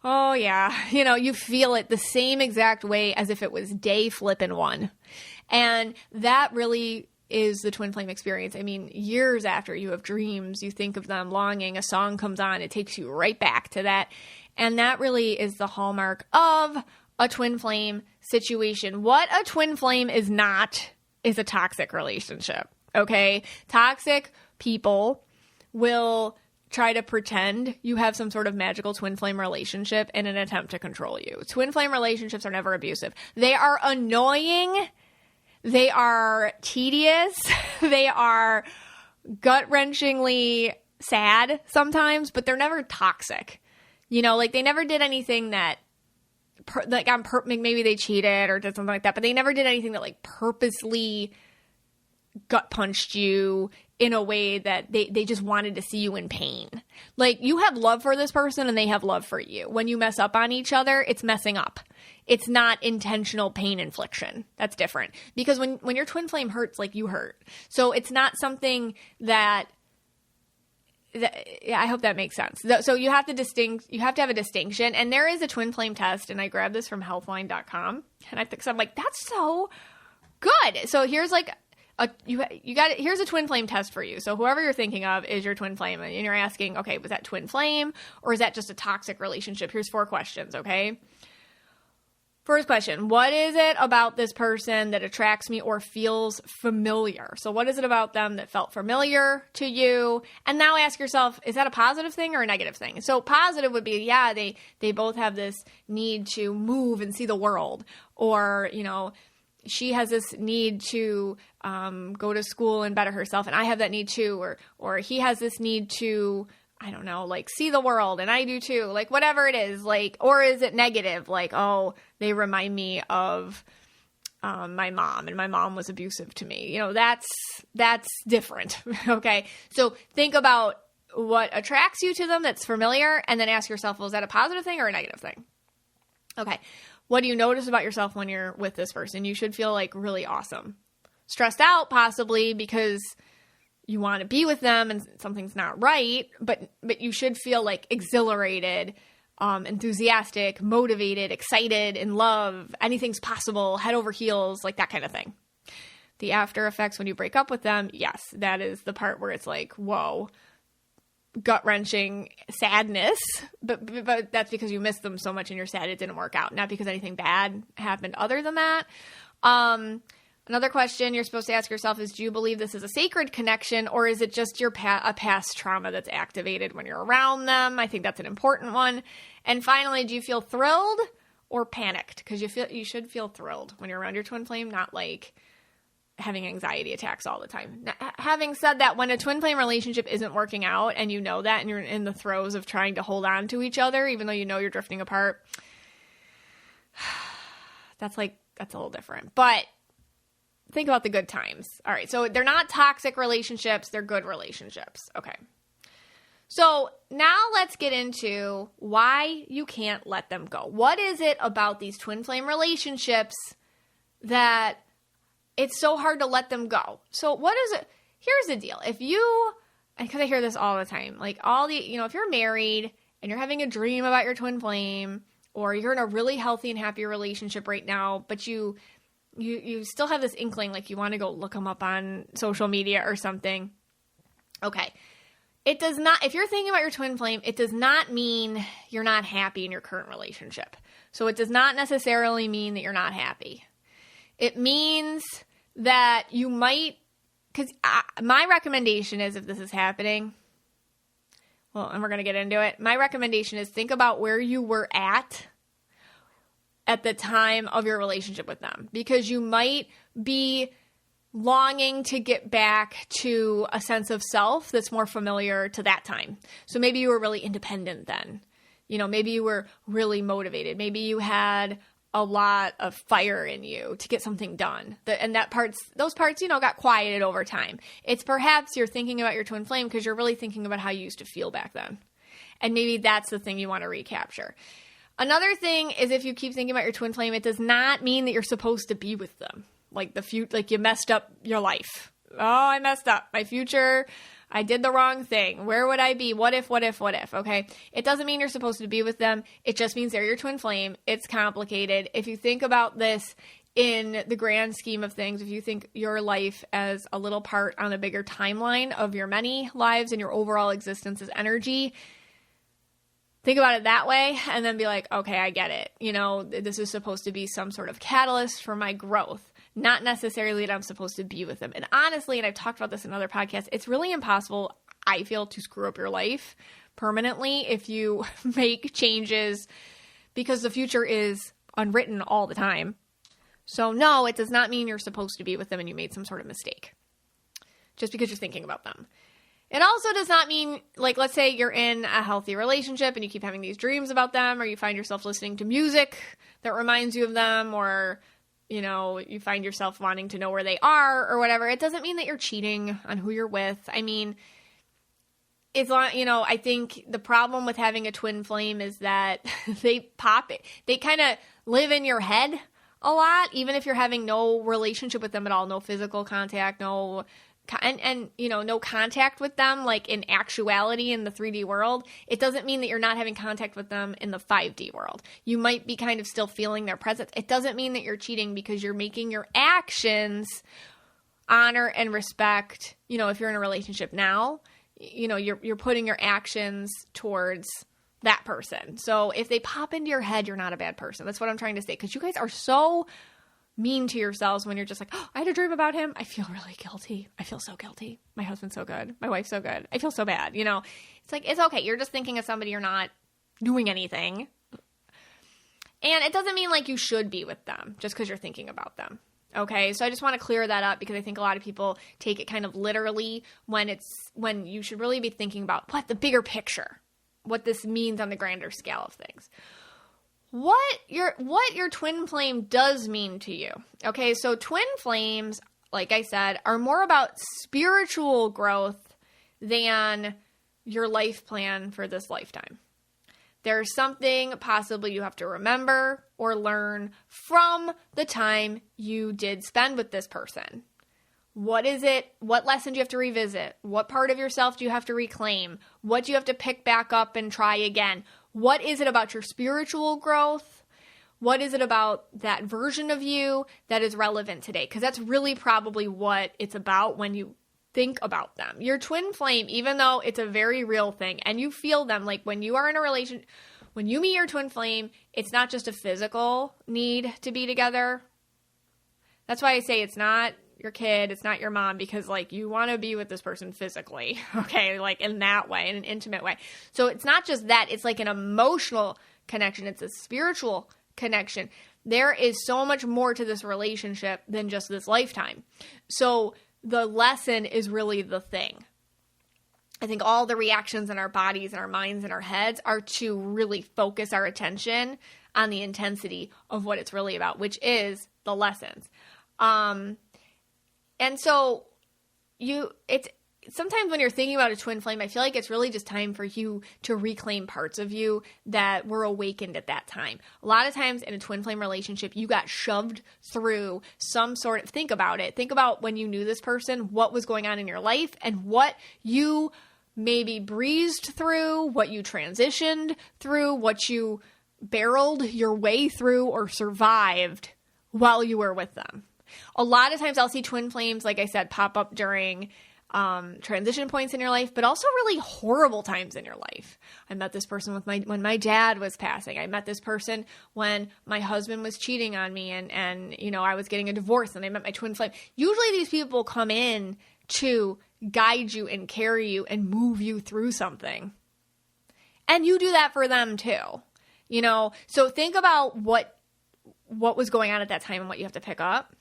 You feel it the same exact way as if it was day flipping one. And that really is the twin flame experience. I mean, years after you have dreams, you think of them longing, a song comes on, it takes you right back to that. And that really is the hallmark of a twin flame situation. What a twin flame is not is a toxic relationship. Okay? Toxic people will try to pretend you have some sort of magical twin flame relationship in an attempt to control you. Twin flame relationships are never abusive. They are annoying. They are tedious. They are gut-wrenchingly sad sometimes, but they're never toxic. You know, like they never did anything that maybe they cheated or did something like that, but they never did anything that like purposely gut punched you in a way that they just wanted to see you in pain. Like you have love for this person and they have love for you. When you mess up on each other, it's messing up. It's not intentional pain infliction. That's different. Because when your twin flame hurts, like you hurt. So it's not something that I hope that makes sense. So you have to have a distinction. And there is a twin flame test, and I grabbed this from healthline.com. And I'm like, that's so good. So here's like here's a twin flame test for you. So whoever you're thinking of is your twin flame, and you're asking, okay, was that twin flame or is that just a toxic relationship? Here's 4 questions, okay? First question, what is it about this person that attracts me or feels familiar? So what is it about them that felt familiar to you? And now ask yourself, is that a positive thing or a negative thing? So positive would be, yeah, they both have this need to move and see the world. Or, you know, she has this need to go to school and better herself, and I have that need too. Or he has this need to, I don't know, like see the world, and I do too. Like whatever it is, like, or is it negative? Like, oh, they remind me of my mom, and my mom was abusive to me. You know, that's different. Okay, so think about what attracts you to them that's familiar, and then ask yourself, well, is that a positive thing or a negative thing? Okay. What do you notice about yourself when you're with this person? You should feel like really awesome. Stressed out possibly because you want to be with them and something's not right, but you should feel like exhilarated, enthusiastic, motivated, excited, in love, anything's possible, head over heels, like that kind of thing. The after effects when you break up with them, yes, that is the part where it's like, whoa, gut-wrenching sadness, but that's because you missed them so much and you're sad it didn't work out, not because anything bad happened other than that. Another question you're supposed to ask yourself is, do you believe this is a sacred connection, or is it just your a past trauma that's activated when you're around them? I think that's an important one. And finally, do you feel thrilled or panicked? Because you should feel thrilled when you're around your twin flame, not like having anxiety attacks all the time. Now, having said that, when a twin flame relationship isn't working out and you know that and you're in the throes of trying to hold on to each other, even though you know you're drifting apart, that's a little different. But think about the good times. All right, so they're not toxic relationships, they're good relationships. Okay. So now let's get into why you can't let them go. What is it about these twin flame relationships that it's so hard to let them go? So what is it? Here's the deal. Because I hear this all the time, like if you're married and you're having a dream about your twin flame, or you're in a really healthy and happy relationship right now, but you still have this inkling, like you want to go look them up on social media or something. Okay. It does not, if you're thinking about your twin flame, it does not mean you're not happy in your current relationship. So it does not necessarily mean that you're not happy. It means that you might, because my recommendation is, if this is happening, well, and we're going to get into it, my recommendation is think about where you were at the time of your relationship with them, because you might be longing to get back to a sense of self that's more familiar to that time. So maybe you were really independent then. Maybe you were really motivated. Maybe you had a lot of fire in you to get something done. Those parts, got quieted over time. It's perhaps you're thinking about your twin flame because you're really thinking about how you used to feel back then. And maybe that's the thing you want to recapture. Another thing is, if you keep thinking about your twin flame, it does not mean that you're supposed to be with them. Like you messed up your life. Oh, I messed up my future. I did the wrong thing. Where would I be? What if? Okay. It doesn't mean you're supposed to be with them. It just means they're your twin flame. It's complicated. If you think about this in the grand scheme of things, if you think your life as a little part on a bigger timeline of your many lives and your overall existence as energy, think about it that way and then be like, okay, I get it. This is supposed to be some sort of catalyst for my growth. Not necessarily that I'm supposed to be with them. And honestly, and I've talked about this in other podcasts, it's really impossible. I feel, to screw up your life permanently if you make changes, because the future is unwritten all the time. So no, it does not mean you're supposed to be with them and you made some sort of mistake just because you're thinking about them. It also does not mean, like, let's say you're in a healthy relationship and you keep having these dreams about them, or you find yourself listening to music that reminds you of them, or, you know, you find yourself wanting to know where they are or whatever. It doesn't mean that you're cheating on who you're with. I mean, it's not, you know, I think the problem with having a twin flame is that they kind of live in your head a lot, even if you're having no relationship with them at all, no physical contact, and you know, no contact with them, like in actuality in the 3D world. It doesn't mean that you're not having contact with them in the 5D world. You might be kind of still feeling their presence. It doesn't mean that you're cheating, because you're making your actions honor and respect. You know, if you're in a relationship now, you know, you're putting your actions towards that person. So if they pop into your head, you're not a bad person. That's what I'm trying to say, because you guys are so mean to yourselves when you're just like, oh, I had a dream about him. I feel really guilty. I feel so guilty. My husband's so good. My wife's so good. I feel so bad. You know, it's like, it's okay. You're just thinking of somebody. You're not doing anything. And it doesn't mean like you should be with them just because you're thinking about them. Okay. So I just want to clear that up, because I think a lot of people take it kind of literally when you should really be thinking about the bigger picture, what this means on the grander scale of things. What your twin flame does mean to you. Okay, so twin flames, like I said, are more about spiritual growth than your life plan for this lifetime. There's something possibly you have to remember or learn from the time you did spend with this person. What is it? What lesson do you have to revisit? What part of yourself do you have to reclaim? What do you have to pick back up and try again? What is it about your spiritual growth? What is it about that version of you that is relevant today? Because that's really probably what it's about when you think about them. Your twin flame, even though it's a very real thing and you feel them, like when you are in a relationship, when you meet your twin flame, it's not just a physical need to be together. That's why I say it's not your kid, it's not your mom, because like you want to be with this person physically, okay, like in that way, in an intimate way. So it's not just that, it's like an emotional connection, it's a spiritual connection. There is so much more to this relationship than just this lifetime. So the lesson is really the thing. I think all the reactions in our bodies and our minds and our heads are to really focus our attention on the intensity of what it's really about, which is the lessons. And so it's sometimes when you're thinking about a twin flame, I feel like it's really just time for you to reclaim parts of you that were awakened at that time. A lot of times in a twin flame relationship, you got shoved through some sort of, think about it. Think about when you knew this person, what was going on in your life, and what you maybe breezed through, what you transitioned through, what you barreled your way through or survived while you were with them. A lot of times I'll see twin flames, like I said, pop up during transition points in your life, but also really horrible times in your life. I met this person when my dad was passing. I met this person when my husband was cheating on me and you know, I was getting a divorce, and I met my twin flame. Usually these people come in to guide you and carry you and move you through something. And you do that for them too. You know, so think about what was going on at that time and what you have to pick up.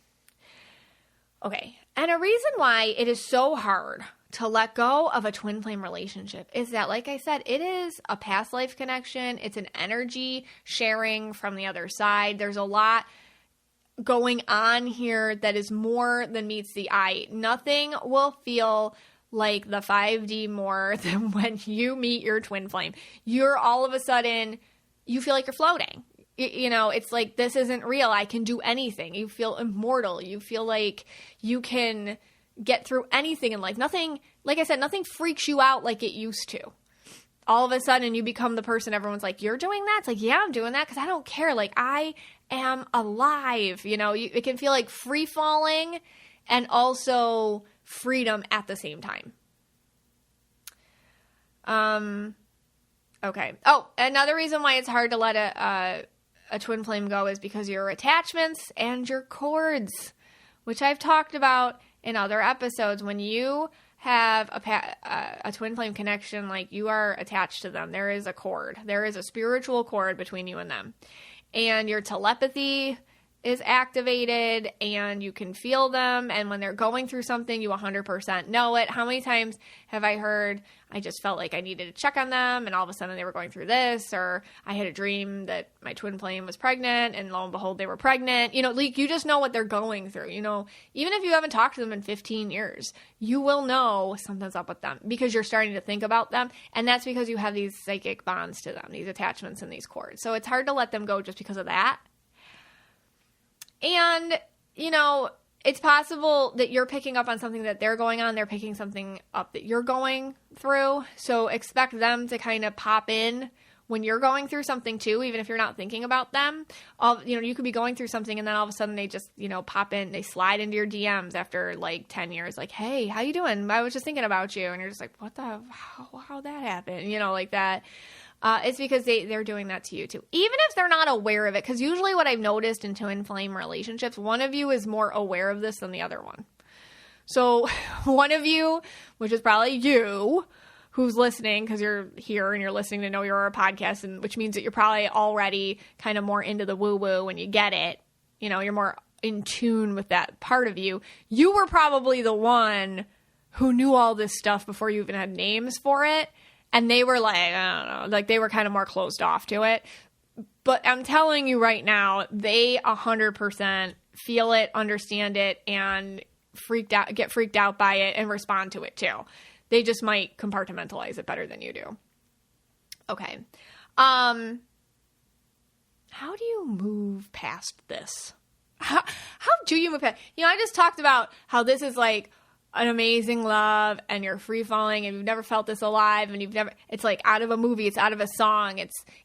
Okay, and a reason why it is so hard to let go of a twin flame relationship is that, like I said, it is a past life connection. It's an energy sharing from the other side. There's a lot going on here that is more than meets the eye. Nothing will feel like the 5D more than when you meet your twin flame. You're all of a sudden, you feel like you're floating. You know, it's like, this isn't real. I can do anything. You feel immortal. You feel like you can get through anything in life. Nothing, like I said, nothing freaks you out like it used to. All of a sudden, you become the person everyone's like, you're doing that? It's like, yeah, I'm doing that because I don't care. Like, I am alive. You know, it can feel like free falling and also freedom at the same time. Okay. Oh, another reason why it's hard to let a twin flame go is because your attachments and your cords, which I've talked about in other episodes. When you have a twin flame connection, like you are attached to them. There is a cord. There is a spiritual cord between you and them. And your telepathy is activated and you can feel them. And when they're going through something, you 100% know it. How many times have I heard, I just felt like I needed to check on them and all of a sudden they were going through this, or I had a dream that my twin flame was pregnant and lo and behold, they were pregnant. You know, like you just know what they're going through. You know, even if you haven't talked to them in 15 years, you will know something's up with them because you're starting to think about them. And that's because you have these psychic bonds to them, these attachments and these cords. So it's hard to let them go just because of that. And, you know, it's possible that you're picking up on something that they're going on. They're picking something up that you're going through. So expect them to kind of pop in when you're going through something too, even if you're not thinking about them. You could be going through something and then all of a sudden they just, pop in, they slide into your DMs after like 10 years, like, hey, how you doing? I was just thinking about you. And you're just like, how'd that happen? Like that. It's because they're doing that to you too. Even if they're not aware of it, because usually what I've noticed in twin flame relationships, one of you is more aware of this than the other one. So one of you, which is probably you, who's listening, because you're here and you're listening to Know Your Aura podcast, and which means that you're probably already kind of more into the woo-woo and you get it. You're more in tune with that part of you. You were probably the one who knew all this stuff before you even had names for it. And they were like, I don't know, like they were kind of more closed off to it. But I'm telling you right now, they 100% feel it, understand it, and get freaked out by it and respond to it too. They just might compartmentalize it better than you do. Okay. How do you move past this? How do you move past? I just talked about how this is like an amazing love and you're free falling and you've never felt this alive and it's like out of a movie, it's out of a song.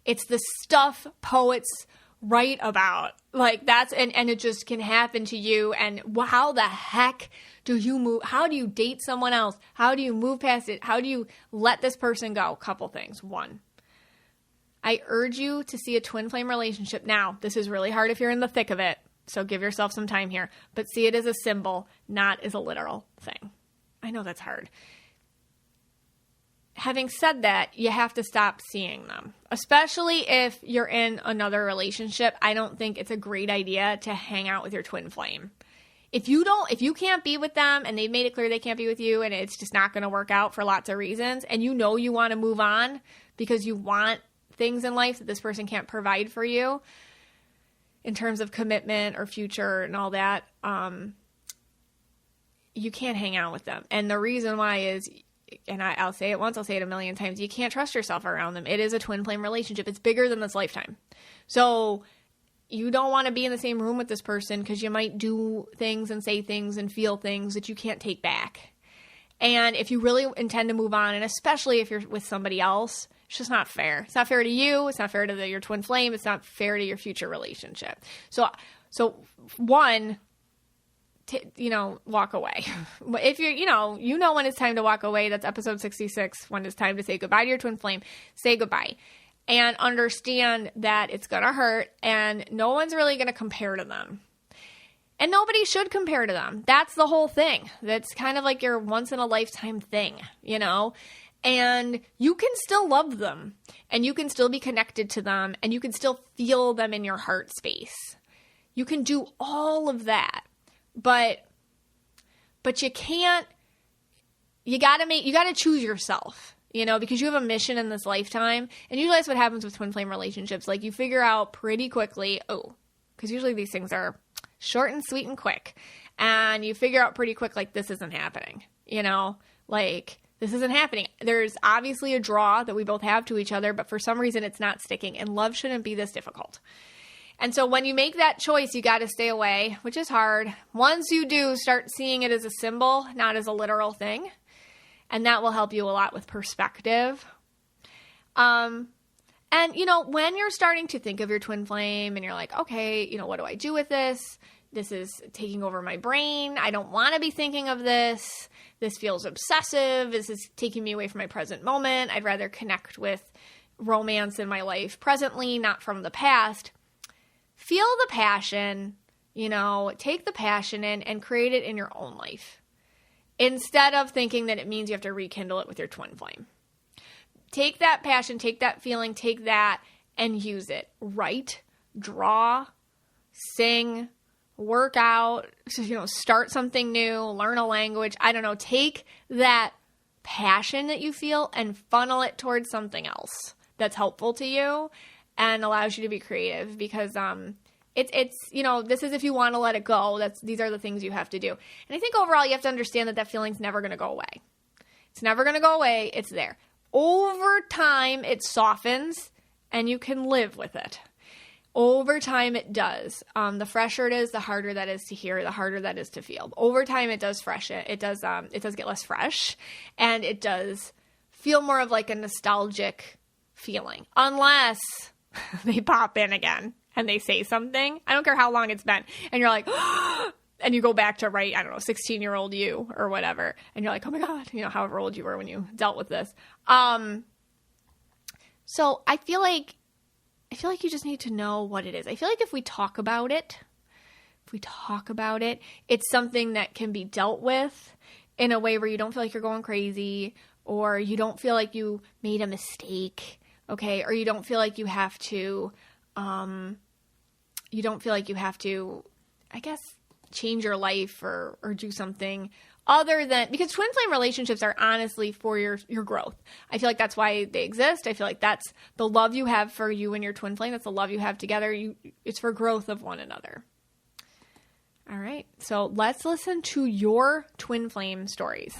It's the stuff poets write about. Like that's, and it just can happen to you. And how the heck do you move? How do you date someone else? How do you move past it? How do you let this person go? Couple things. One, I urge you to see a twin flame relationship. Now, this is really hard if you're in the thick of it. So give yourself some time here, but see it as a symbol, not as a literal thing. I know that's hard. Having said that, you have to stop seeing them, especially if you're in another relationship. I don't think it's a great idea to hang out with your twin flame. If you can't be with them and they've made it clear they can't be with you and it's just not going to work out for lots of reasons, and you want to move on because you want things in life that this person can't provide for you, in terms of commitment or future and all that, you can't hang out with them. And the reason why is, and I'll say it once, I'll say it a million times, you can't trust yourself around them. It is a twin flame relationship. It's bigger than this lifetime. So you don't want to be in the same room with this person because you might do things and say things and feel things that you can't take back. And if you really intend to move on, and especially if you're with somebody else, it's just not fair. It's not fair to you. It's not fair to your twin flame. It's not fair to your future relationship. So one, walk away. If you're, when it's time to walk away, that's episode 66. When it's time to say goodbye to your twin flame, say goodbye. And understand that it's going to hurt and no one's really going to compare to them. And nobody should compare to them. That's the whole thing. That's kind of like your once in a lifetime thing, And you can still love them and you can still be connected to them and you can still feel them in your heart space. You can do all of that, but you can't, you got to choose yourself, because you have a mission in this lifetime. And usually that's what happens with twin flame relationships. Like you figure out pretty quickly, because usually these things are short and sweet and quick. And you figure out pretty quick, like this isn't happening, this isn't happening. There's obviously a draw that we both have to each other, but for some reason it's not sticking, and love shouldn't be this difficult. And so when you make that choice, you got to stay away, which is hard. Once you do, start seeing it as a symbol, not as a literal thing. And that will help you a lot with perspective. And, when you're starting to think of your twin flame and you're like, okay, what do I do with this? This is taking over my brain. I don't want to be thinking of this. This feels obsessive. This is taking me away from my present moment. I'd rather connect with romance in my life presently, not from the past. Feel the passion, take the passion in and create it in your own life. instead of thinking that it means you have to rekindle it with your twin flame. Take that passion, take that feeling, take that and use it. Write, draw, sing, work out, start something new, learn a language. I don't know. Take that passion that you feel and funnel it towards something else that's helpful to you and allows you to be creative, because it's this is if you want to let it go. These are the things you have to do. And I think overall you have to understand that feeling's never going to go away. It's never going to go away. It's there. Over time, it softens and you can live with it. Over time, it does. The fresher it is, the harder that is to hear, the harder that is to feel. Over time, it does freshen. It does get less fresh, and it does feel more of like a nostalgic feeling. Unless they pop in again and they say something. I don't care how long it's been. And you're like, and you go back to 16-year-old you or whatever. And you're like, oh my God, however old you were when you dealt with this. So I feel like you just need to know what it is. I feel like if we talk about it, it's something that can be dealt with in a way where you don't feel like you're going crazy, or you don't feel like you made a mistake, okay? Or you don't feel like you have to, I guess, change your life or do something other than, because twin flame relationships are honestly for your growth. I feel like that's why they exist. I feel like that's the love you have for you and your twin flame. That's the love you have together. It's for growth of one another. All right. So let's listen to your twin flame stories.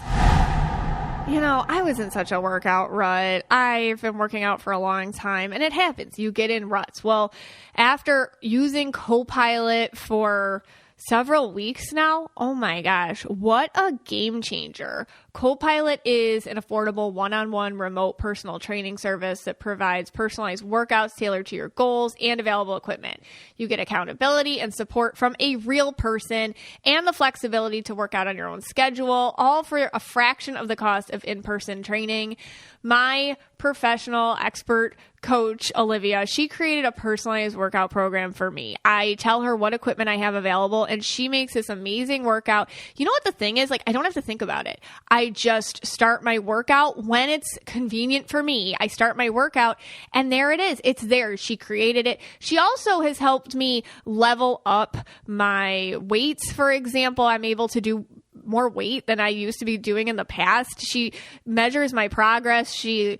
I was in such a workout rut. I've been working out for a long time, and it happens. You get in ruts. Well, after using Copilot for several weeks now, oh my gosh, what a game changer. Copilot is an affordable one-on-one remote personal training service that provides personalized workouts tailored to your goals and available equipment. You get accountability and support from a real person and the flexibility to work out on your own schedule, all for a fraction of the cost of in-person training. My professional expert coach, Olivia, she created a personalized workout program for me. I tell her what equipment I have available, and she makes this amazing workout. You know what the thing is? I don't have to think about it. I just start my workout when it's convenient for me. I start my workout, and there it is. It's there. She created it. She also has helped me level up my weights, for example. I'm able to do more weight than I used to be doing in the past. She measures my progress. She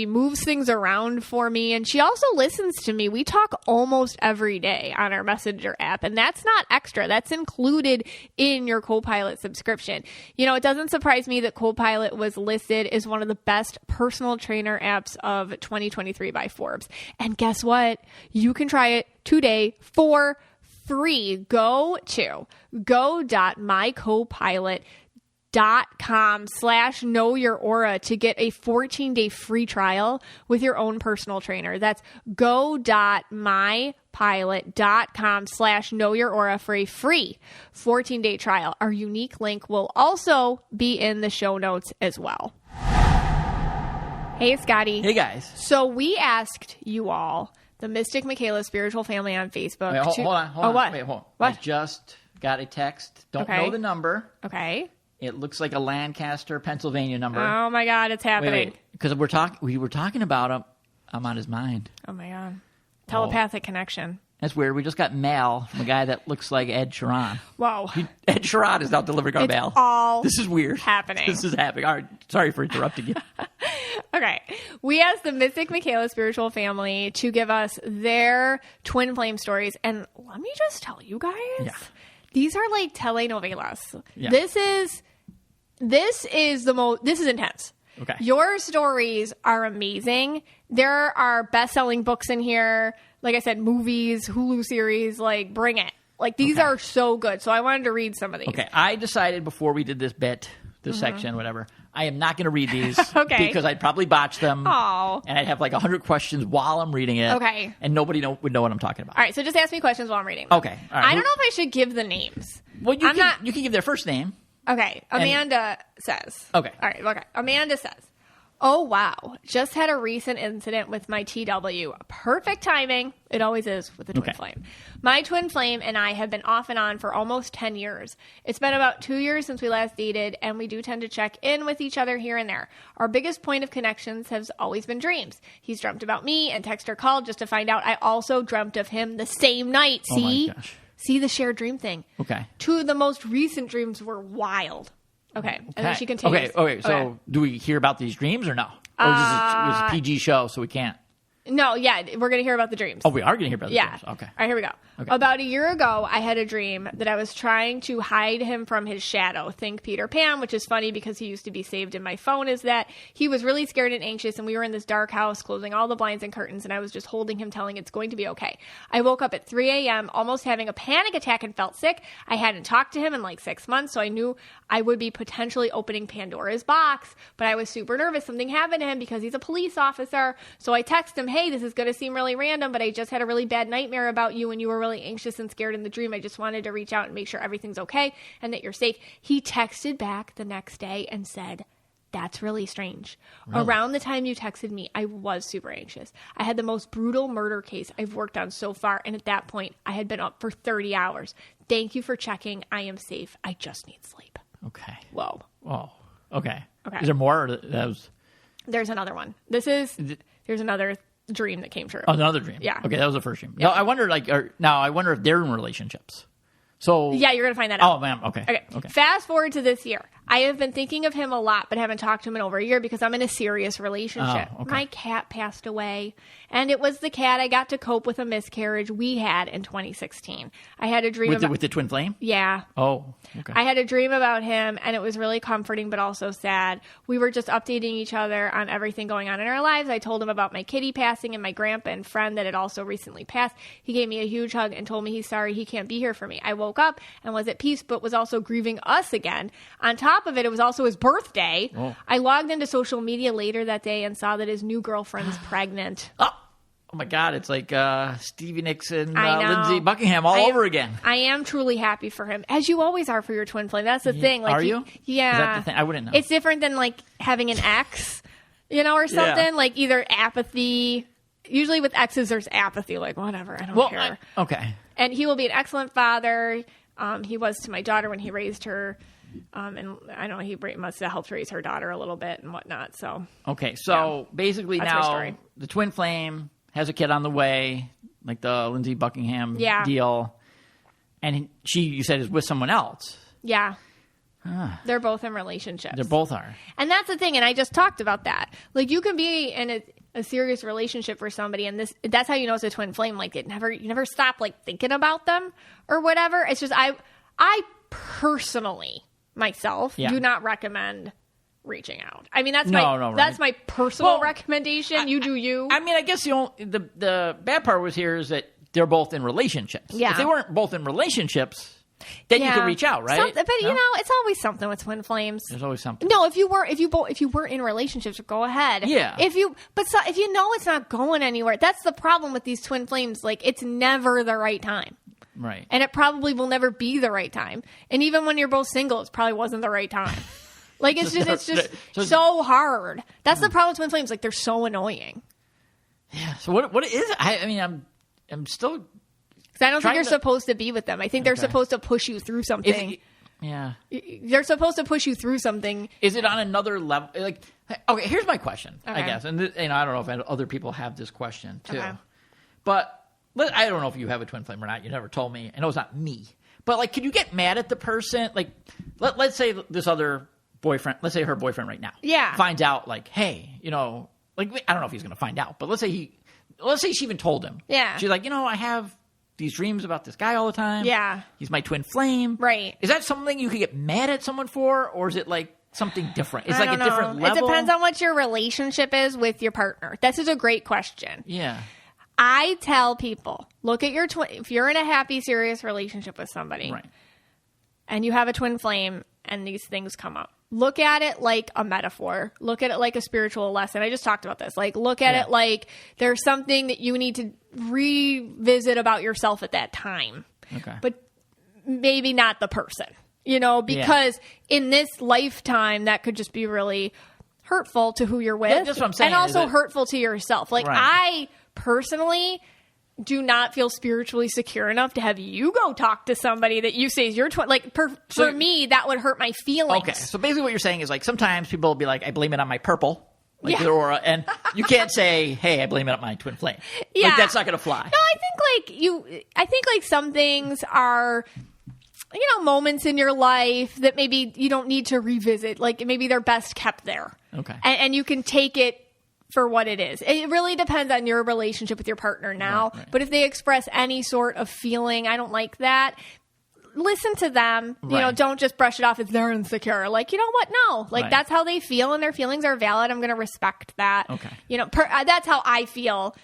moves things around for me, and she also listens to me. We talk almost every day on our Messenger app, and that's not extra. That's included in your Copilot subscription. It doesn't surprise me that Copilot was listed as one of the best personal trainer apps of 2023 by Forbes. And guess what? You can try it today for free. Go to go.mycopilot.com/knowyouraura to get a 14-day free trial with your own personal trainer. That's go.mypilot.com/knowyouraura for a free 14-day trial. Our unique link will also be in the show notes as well. Hey, Scotty. Hey, guys. So we asked you all, the Mystic Michaela Spiritual Family on Facebook. Wait, hold on. What? Wait, hold on. What? I just got a text. Don't know the number. Okay. It looks like a Lancaster, Pennsylvania number. Oh my God, it's happening. Because we were talking about him. I'm on his mind. Oh my God. Telepathic connection. That's weird. We just got mail from a guy that looks like Ed Sheeran. Whoa. Ed Sheeran is now delivering our mail. This is weird. This is happening. All right. Sorry for interrupting you. Okay. We asked the Mystic Michaela Spiritual Family to give us their twin flame stories. And let me just tell you guys, these are like telenovelas. Yeah. This is intense. Okay. Your stories are amazing. There are best-selling books in here. Like I said, movies, Hulu series, bring it. These are so good. So I wanted to read some of these. Okay. I decided before we did this section, whatever, I am not going to read these. Okay. Because I'd probably botch them. Oh. And I'd have 100 questions while I'm reading it. Okay. And nobody would know what I'm talking about. All right. So just ask me questions while I'm reading. Okay. All right. I don't know if I should give the names. Well, you can give their first name. Okay. Amanda says. Okay. All right. Okay. Amanda says, Oh, wow. Just had a recent incident with my TW. Perfect timing. It always is with the twin flame. My twin flame and I have been off and on for almost 10 years. It's been about 2 years since we last dated, and we do tend to check in with each other here and there. Our biggest point of connections has always been dreams. He's dreamt about me and texted or called just to find out I also dreamt of him the same night. See? Oh, my gosh. See the shared dream thing. Okay. 2 of the most recent dreams were wild. Okay. And then she continues. Okay. So do we hear about these dreams or no? Or is this a PG show, so we can't? No, yeah, we're going to hear about the dreams. Oh, we are going to hear about the dreams. Okay. All right, here we go. Okay. About a year ago, I had a dream that I was trying to hide him from his shadow. Think Peter Pan, which is funny because he used to be saved in my phone, is that he was really scared and anxious, and we were in this dark house, closing all the blinds and curtains, and I was just holding him, telling it's going to be okay. I woke up at 3 a.m., almost having a panic attack and felt sick. I hadn't talked to him in like 6 months, so I knew I would be potentially opening Pandora's box, but I was super nervous. Something happened to him because he's a police officer, so I texted him, hey, this is going to seem really random, but I just had a really bad nightmare about you and you were really anxious and scared in the dream. I just wanted to reach out and make sure everything's okay and that you're safe. He texted back the next day and said, that's really strange. Really? Around the time you texted me, I was super anxious. I had the most brutal murder case I've worked on so far, and at that point, I had been up for 30 hours. Thank you for checking. I am safe. I just need sleep. Okay. Whoa. Okay. Is there more? Or that was... There's another one. There's another dream that came true. Oh, another dream. Yeah. Okay, that was the first dream. Yeah. No, I wonder, I wonder if they're in relationships. So yeah, you're gonna find that out. Oh, man. Okay. Fast forward to this year. I have been thinking of him a lot, but haven't talked to him in over a year because I'm in a serious relationship. Oh, okay. My cat passed away, and it was the cat I got to cope with a miscarriage we had in 2016. I had a dream with the twin flame? Yeah. Oh, okay. I had a dream about him, and it was really comforting, but also sad. We were just updating each other on everything going on in our lives. I told him about my kitty passing and my grandpa and friend that had also recently passed. He gave me a huge hug and told me he's sorry he can't be here for me. I woke up and was at peace, but was also grieving us again. On top of it was also his birthday. Oh. I logged into social media later that day and saw that his new girlfriend's pregnant. Oh my God, it's like Stevie Nicks and Lindsey Buckingham over again. I am truly happy for him, as you always are for your twin flame. That's the thing. Like, are you? Yeah. Is that the thing? I wouldn't know. It's different than like having an ex, or something. Yeah. Like either apathy. Usually with exes, there's apathy. Like, whatever, I don't care. Okay. And he will be an excellent father. He was to my daughter when he raised her. And I know he must have helped raise her daughter a little bit and whatnot. So basically that's now the twin flame has a kid on the way, like the Lindsey Buckingham deal, and you said is with someone else. Yeah. They're both in relationships. They both are. And that's the thing, and I just talked about that. Like, you can be in a serious relationship for somebody, and that's how you know it's a twin flame. Like, you never stop, like, thinking about them or whatever. It's just, I personally, myself, do not recommend reaching out. I mean, that's my personal recommendation. You do you. I mean, I guess the bad part was here is that they're both in relationships. Yeah. If they weren't both in relationships, then you could reach out, right? But it's always something with twin flames. There's always something. No, if you were in relationships, go ahead. Yeah. If you know it's not going anywhere, that's the problem with these twin flames. Like, it's never the right time. Right. And it probably will never be the right time. And even when you're both single, it probably wasn't the right time. Like, it's just so hard. That's the problem with twin flames. Like, they're so annoying. Yeah. So what is it? I mean, I'm still. Because I don't think you're supposed to be with them. I think they're supposed to push you through something. Yeah. They're supposed to push you through something. Is it on another level? Like, okay, here's my question, I guess. And I don't know if other people have this question, too. Okay. But I don't know if you have a twin flame or not. You never told me. I know it's not me. But, like, can you get mad at the person? Like, let's say this other boyfriend, let's say her boyfriend right now, finds out, like, hey, like, I don't know if he's going to find out, but let's say she even told him. Yeah. She's like, I have these dreams about this guy all the time. Yeah. He's my twin flame. Right. Is that something you could get mad at someone for, or is it like something different? It's like a different level? It depends on what your relationship is with your partner. This is a great question. Yeah. I tell people, look at your if you're in a happy, serious relationship with somebody, right, and you have a twin flame and these things come up, look at it like a metaphor. Look at it like a spiritual lesson. I just talked about this. Like, look at it like there's something that you need to revisit about yourself at that time. Okay. But maybe not the person, because in this lifetime, that could just be really hurtful to who you're with. Yeah, that's what I'm saying. And also hurtful to yourself. Like, Right. I personally do not feel spiritually secure enough to have you go talk to somebody that you say is your twin. Like, for me, that would hurt my feelings. Okay, so basically what you're saying is, like, sometimes people will be like, I blame it on my purple, like Yeah. the aura, and you can't say, hey, I blame it on my twin flame. Yeah. Like, that's not going to fly. No, I think like some things are, moments in your life that maybe you don't need to revisit. Like, maybe they're best kept there. Okay. And you can take it for what it is. It really depends on your relationship with your partner now. Right. But if they express any sort of feeling, I don't like that, listen to them. Right. Don't just brush it off as they're insecure. Like, you know what? No. Like, Right. that's how they feel, and their feelings are valid. I'm going to respect that. Okay. That's how I feel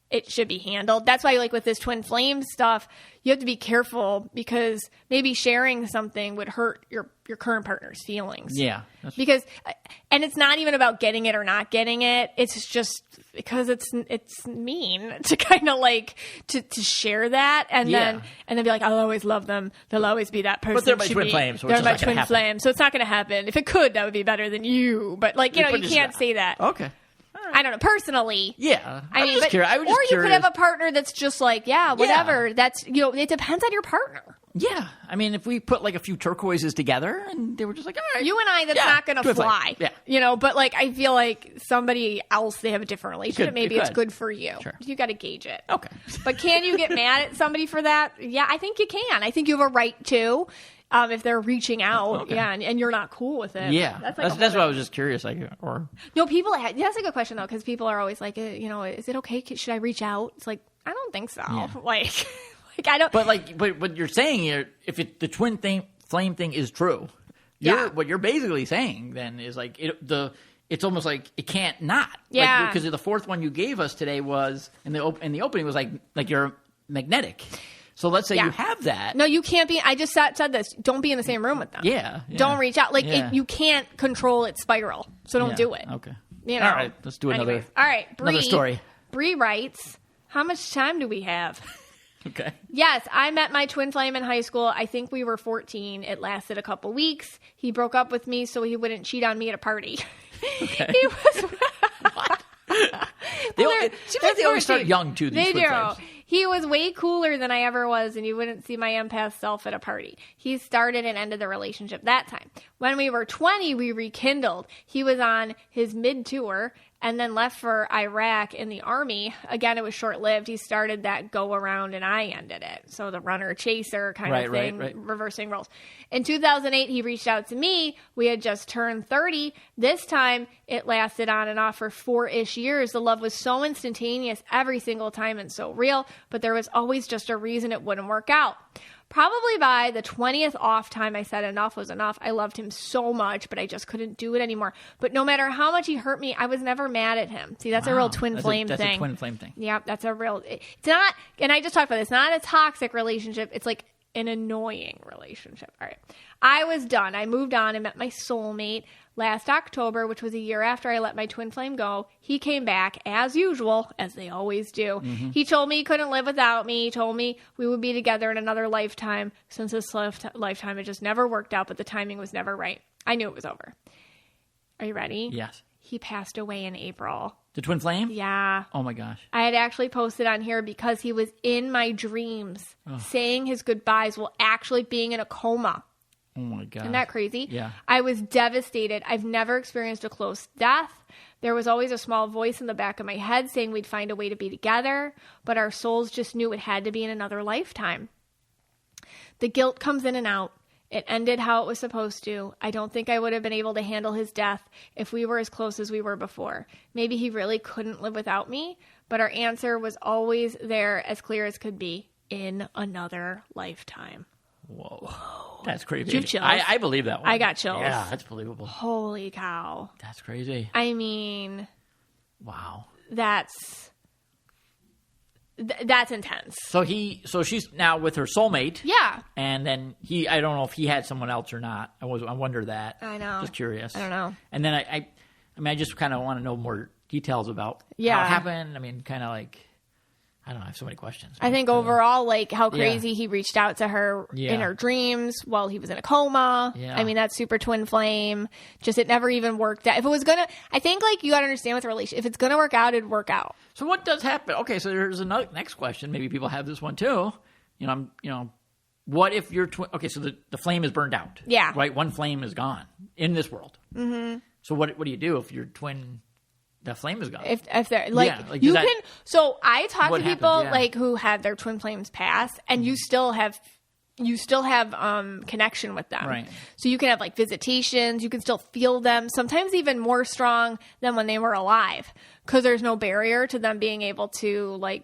it should be handled. That's why, like, with this twin flame stuff, you have to be careful, because maybe sharing something would hurt your current partner's feelings. Yeah. And it's not even about getting it or not getting it. It's just because it's mean to kind of like to share that and then be like, I'll always love them. They'll always be that person. But they're my twin flame, so it's they're just my not gonna twin happen. flame, so it's not going to happen. If it could, that would be better than you. But like, you can't say that. Okay. I don't know. Personally, Yeah. I mean, was just curious. or you could have a partner that's just like, whatever. Yeah. That's, it depends on your partner. Yeah. I mean, if we put like a few turquoises together and they were just like, all right. You and I, that's Yeah, not going to twin flame. fly. Yeah. But like, I feel like somebody else, they have a different relationship. It Maybe it's could. good for you. Sure. You got to gauge it. Okay. But can you get mad at somebody for that? Yeah, I think you can. I think you have a right to. If they're reaching out, Okay. and you're not cool with it. Yeah. That's That's why I was just curious. Like, or No, that's a good question though, because people are always like, is it okay? Should I reach out? It's like, I don't think so. Yeah. Like I don't. But what you're saying here, if the twin flame thing is true, what you're basically saying then is like it's almost like it can't not. Yeah. Because the fourth one you gave us today was in the opening was like you're magnetic. So let's say you have that. No, you can't be. I just said this. Don't be in the same room with them. Yeah. Don't reach out. Like, you can't control its spiral. So don't do it. Okay. All right. Let's do another. Anyways. All right. Another story. Bree writes, how much time do we have? Okay. Yes, I met my twin flame in high school. I think we were 14. It lasted a couple weeks. He broke up with me so he wouldn't cheat on me at a party. Okay. He was... What? It seems like they always start young, too, these They twin do. flames. He was way cooler than I ever was, and you wouldn't see my empath self at a party. He started and ended the relationship that time. When we were 20, we rekindled. He was on his mid-tour and then left for Iraq in the army. Again, it was short-lived. He started that go-around, and I ended it. So the runner-chaser kind of thing, right. reversing roles. In 2008, he reached out to me. We had just turned 30. This time, it lasted on and off for 4-ish years. The love was so instantaneous every single time and so real, but there was always just a reason it wouldn't work out. Probably by the 20th off time, I said enough was enough. I loved him so much, but I just couldn't do it anymore. But no matter how much he hurt me, I was never mad at him. See, that's a real twin flame thing. That's a twin flame thing. Yeah, that's a real... It's not... And I just talked about this. Not a toxic relationship. It's like an annoying relationship. All right. I was done. I moved on and met my soulmate last October, which was a year after I let my twin flame go. He came back as usual, as they always do. Mm-hmm. He told me he couldn't live without me. He told me we would be together in another lifetime. Since this lifetime, it just never worked out, but the timing was never right. I knew it was over. Are you ready? Yes. He passed away in April. The twin flame? Yeah. Oh my gosh. I had actually posted on here because he was in my dreams, saying his goodbyes while actually being in a coma. Oh my God. Isn't that crazy? Yeah. I was devastated. I've never experienced a close death. There was always a small voice in the back of my head saying we'd find a way to be together, but our souls just knew it had to be in another lifetime. The guilt comes in and out. It ended how it was supposed to. I don't think I would have been able to handle his death if we were as close as we were before. Maybe he really couldn't live without me, but our answer was always there, as clear as could be, in another lifetime. Whoa. That's crazy. Did you chills? I believe that one. I got chills. Yeah, that's believable. Holy cow. That's crazy. I mean, wow. That's intense. So she's now with her soulmate. Yeah. And then I don't know if he had someone else or not. I wonder that. I know. Just curious. I don't know. And then I just kind of want to know more details about how it happened. I mean, kind of like, I don't know. I have so many questions. I think overall, like how crazy he reached out to her in her dreams while he was in a coma. Yeah. I mean, that's super twin flame. Just it never even worked out. If it was going to, I think like you got to understand with a relationship, if it's going to work out, it'd work out. So what does happen? Okay, so there's another next question. Maybe people have this one too. What if your twin? Okay, so the flame is burned out. Yeah. Right. One flame is gone in this world. Mm-hmm. So what do you do if your twin? The flame is gone. If they're you can. So I talk to people like who had their twin flames pass, and you still have connection with them. Right. So you can have like visitations. You can still feel them. Sometimes even more strong than when they were alive, because there's no barrier to them being able to like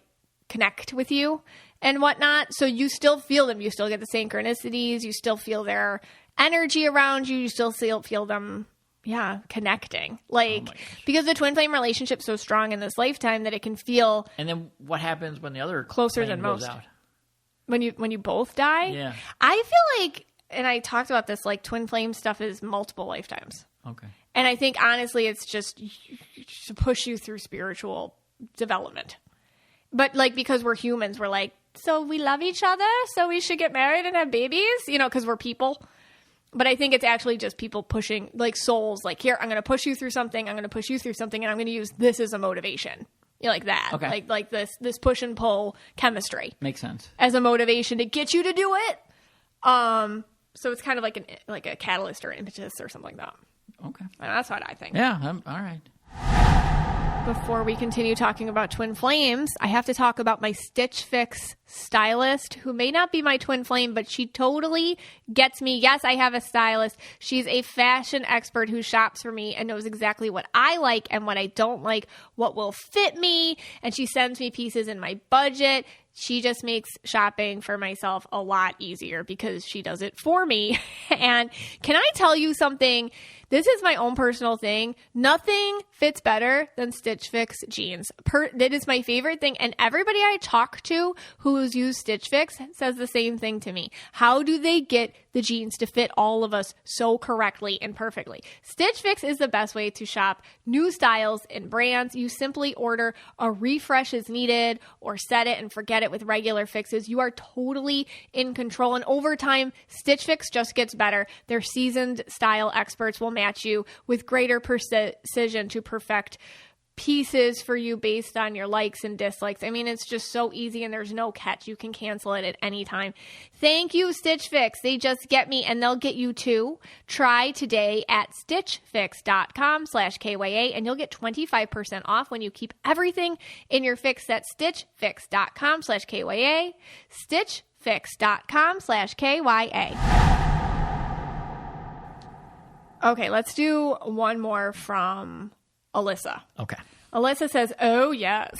connect with you and whatnot. So you still feel them. You still get the synchronicities. You still feel their energy around you. You still feel them. Yeah, connecting. Like, because the twin flame relationship's so strong in this lifetime that it can feel... And then what happens when the other closer than most? Out? When you both die? Yeah. I feel like, and I talked about this, like twin flame stuff is multiple lifetimes. Okay. And I think, honestly, it's just to push you through spiritual development. But, like, because we're humans, we're like, so we love each other, so we should get married and have babies? You know, because we're people. But I think it's actually just people pushing, like souls, like, here, I'm going to push you through something, I'm going to push you through something, and I'm going to use this as a motivation. You know, like that. Okay. Like this push and pull chemistry. Makes sense. As a motivation to get you to do it. So it's kind of like a catalyst or an impetus or something like that. Okay. And that's what I think. Yeah, all right. Before we continue talking about twin flames, I have to talk about my Stitch Fix stylist, who may not be my twin flame, but she totally gets me. Yes, I have a stylist. She's a fashion expert who shops for me and knows exactly what I like and what I don't like, what will fit me, and she sends me pieces in my budget. She just makes shopping for myself a lot easier because she does it for me. And can I tell you something? This is my own personal thing. Nothing fits better than Stitch Fix jeans. That is my favorite thing. And everybody I talk to who's used Stitch Fix says the same thing to me. How do they get the jeans to fit all of us so correctly and perfectly? Stitch Fix is the best way to shop new styles and brands. You simply order a refresh as needed or set it and forget it with regular fixes. You are totally in control. And over time, Stitch Fix just gets better. Their seasoned style experts will match you with greater precision to perfect pieces for you based on your likes and dislikes. I mean, it's just so easy and there's no catch. You can cancel it at any time. Thank you, Stitch Fix. They just get me and they'll get you too. Try today at stitchfix.com/KYA and you'll get 25% off when you keep everything in your fix. That's stitchfix.com/KYA. stitchfix.com/KYA. Okay, let's do one more from Alyssa. Okay. Alyssa says, oh, yes.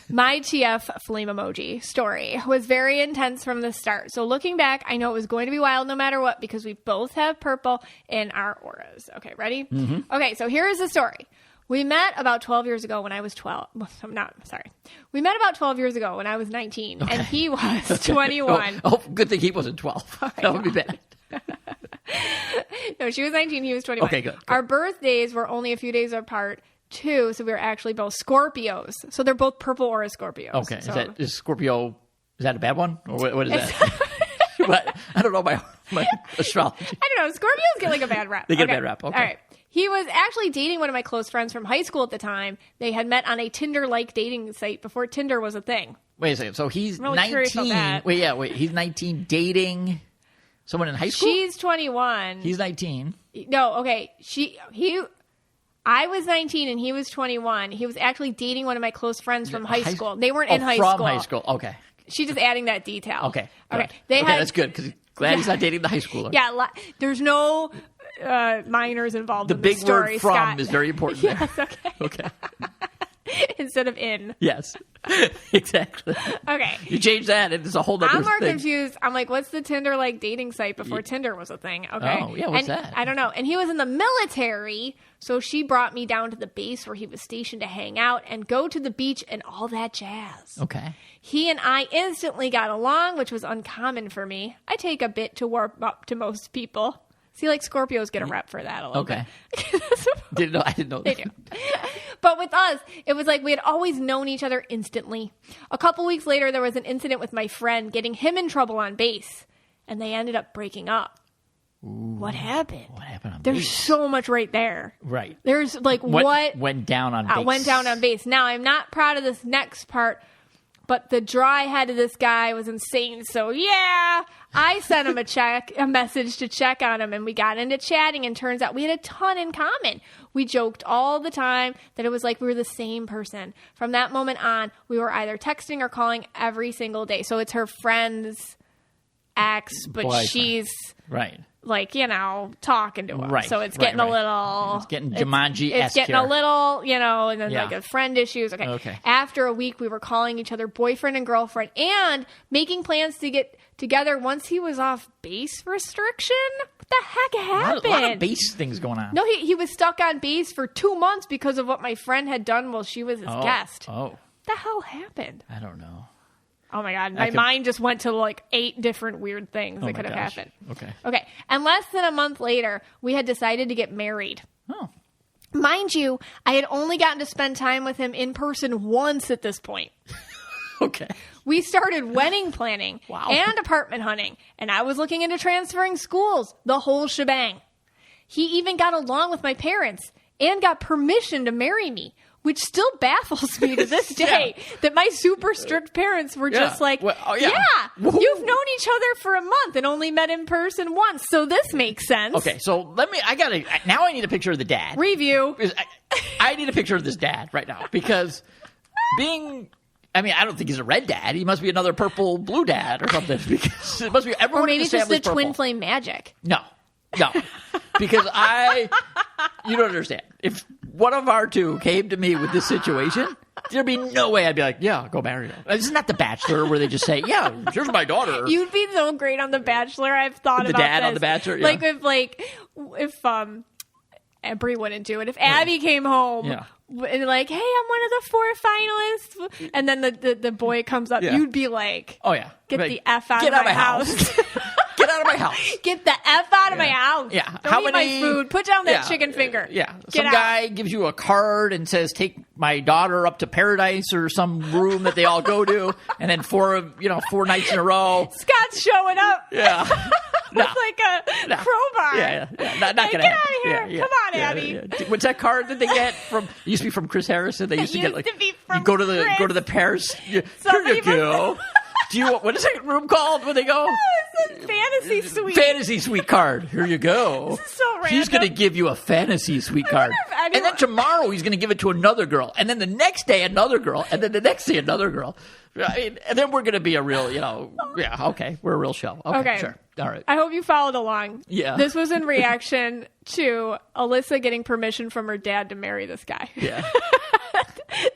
My TF flame emoji story was very intense from the start. So looking back, I know it was going to be wild no matter what because we both have purple in our auras. Okay, ready? Mm-hmm. Okay, so here is the story. We met about 12 years ago when I was 12. We met about 12 years ago when I was 19, and he was 21. Oh, good thing he wasn't 12. That would be bad. No, she was 19, he was 21. Okay, good. Our birthdays were only a few days apart, too, so we were actually both Scorpios. So they're both purple aura Scorpios. Okay, so. is Scorpio, is that a bad one? Or what is that? What? I don't know my astrology. I don't know. Scorpios get like a bad rap. They get a bad rap. Okay. All right. He was actually dating one of my close friends from high school at the time. They had met on a Tinder-like dating site before Tinder was a thing. Wait a second. So he's really 19. Wait. He's 19 dating someone in high school? She's 21. He's 19. No, okay. I was 19 and he was 21. He was actually dating one of my close friends from high school. They weren't in high school. From high school. Okay. She's just adding that detail. Okay. Okay. That's good because glad he's not dating the high schooler. Yeah. There's no minors involved in the this story. The big word "from" Scott. is very important. Yes. There. Okay. Okay. Instead of "in." Yes. Exactly. Okay. You change that, and it's a whole other thing. I'm more confused. I'm like, what's the Tinder-like dating site before Tinder was a thing? Okay. Oh, yeah, what's that? I don't know. And he was in the military, so she brought me down to the base where he was stationed to hang out and go to the beach and all that jazz. Okay. He and I instantly got along, which was uncommon for me. I take a bit to warm up to most people. See, like Scorpios get a rep for that a little bit. I didn't know that. They do. But with us, it was like we had always known each other instantly. A couple weeks later, there was an incident with my friend getting him in trouble on bass, and they ended up breaking up. Ooh, what happened? What happened on There's bass? so much right there. Right. There's like what went down on bass. Went down on bass. Now, I'm not proud of this next part, but the dry head of this guy was insane. So, yeah, I sent him a message to check on him, and we got into chatting, and turns out we had a ton in common. We joked all the time that it was like we were the same person. From that moment on, we were either texting or calling every single day. So it's her friend's ex, but boyfriend. She's right. Like, talking to him. Right. So it's getting a little... It's getting Jumanji-esque. It's getting a little, and then like a friend issues. Okay. After a week, we were calling each other boyfriend and girlfriend and making plans to get together once he was off bass restriction. What the heck happened? A lot of bass things going on. No, he was stuck on bass for 2 months because of what my friend had done while she was his guest. Oh. What the hell happened? I don't know. Oh, my God. My mind just went to like 8 different weird things that could have happened. Okay. And less than a month later, we had decided to get married. Oh. Mind you, I had only gotten to spend time with him in person once at this point. Okay. We started wedding planning and apartment hunting, and I was looking into transferring schools, the whole shebang. He even got along with my parents and got permission to marry me, which still baffles me to this day that my super strict parents were just like, you've known each other for a month and only met in person once, so this makes sense. Okay, so now I need a picture of the dad. Review. I need a picture of this dad right now because I don't think he's a red dad. He must be another purple blue dad or something because it must be everyone. Or maybe in the it's just the purple. twin flame magic. No, because you don't understand. If one of our two came to me with this situation, there'd be no way I'd be like, yeah, go marry her. This is not The Bachelor where they just say, yeah, here's my daughter. You'd be so great on The Bachelor. I've thought about the dad this. on The Bachelor. Yeah. If Brie wouldn't do it. If Abby came home and like, hey, I'm one of the 4 finalists, and then the boy comes up, you'd be like, oh yeah, get the F out of my house. Get out of my house. Get the F out of my house. Yeah. Don't eat my food. Put down that chicken finger. Yeah. Get some guy gives you a card and says, take my daughter up to paradise or some room that they all go to. And then 4 nights in a row. Scott's showing up. Yeah. With like a crowbar. Yeah. Not like, gonna get out of here. Come on, Abby. Yeah. What's that card that they get from? It used to be from Chris Harrison. They used to get like be from you go to the Paris. Here you go. What is that room called when they go? It's a fantasy suite. Fantasy suite card. Here you go. This is so random. He's going to give you a fantasy suite card. And then tomorrow he's going to give it to another girl. And then the next day another girl. And then the next day another girl. And then we're going to be a real, we're a real show. Okay, sure. All right. I hope you followed along. Yeah. This was in reaction to Alyssa getting permission from her dad to marry this guy. Yeah.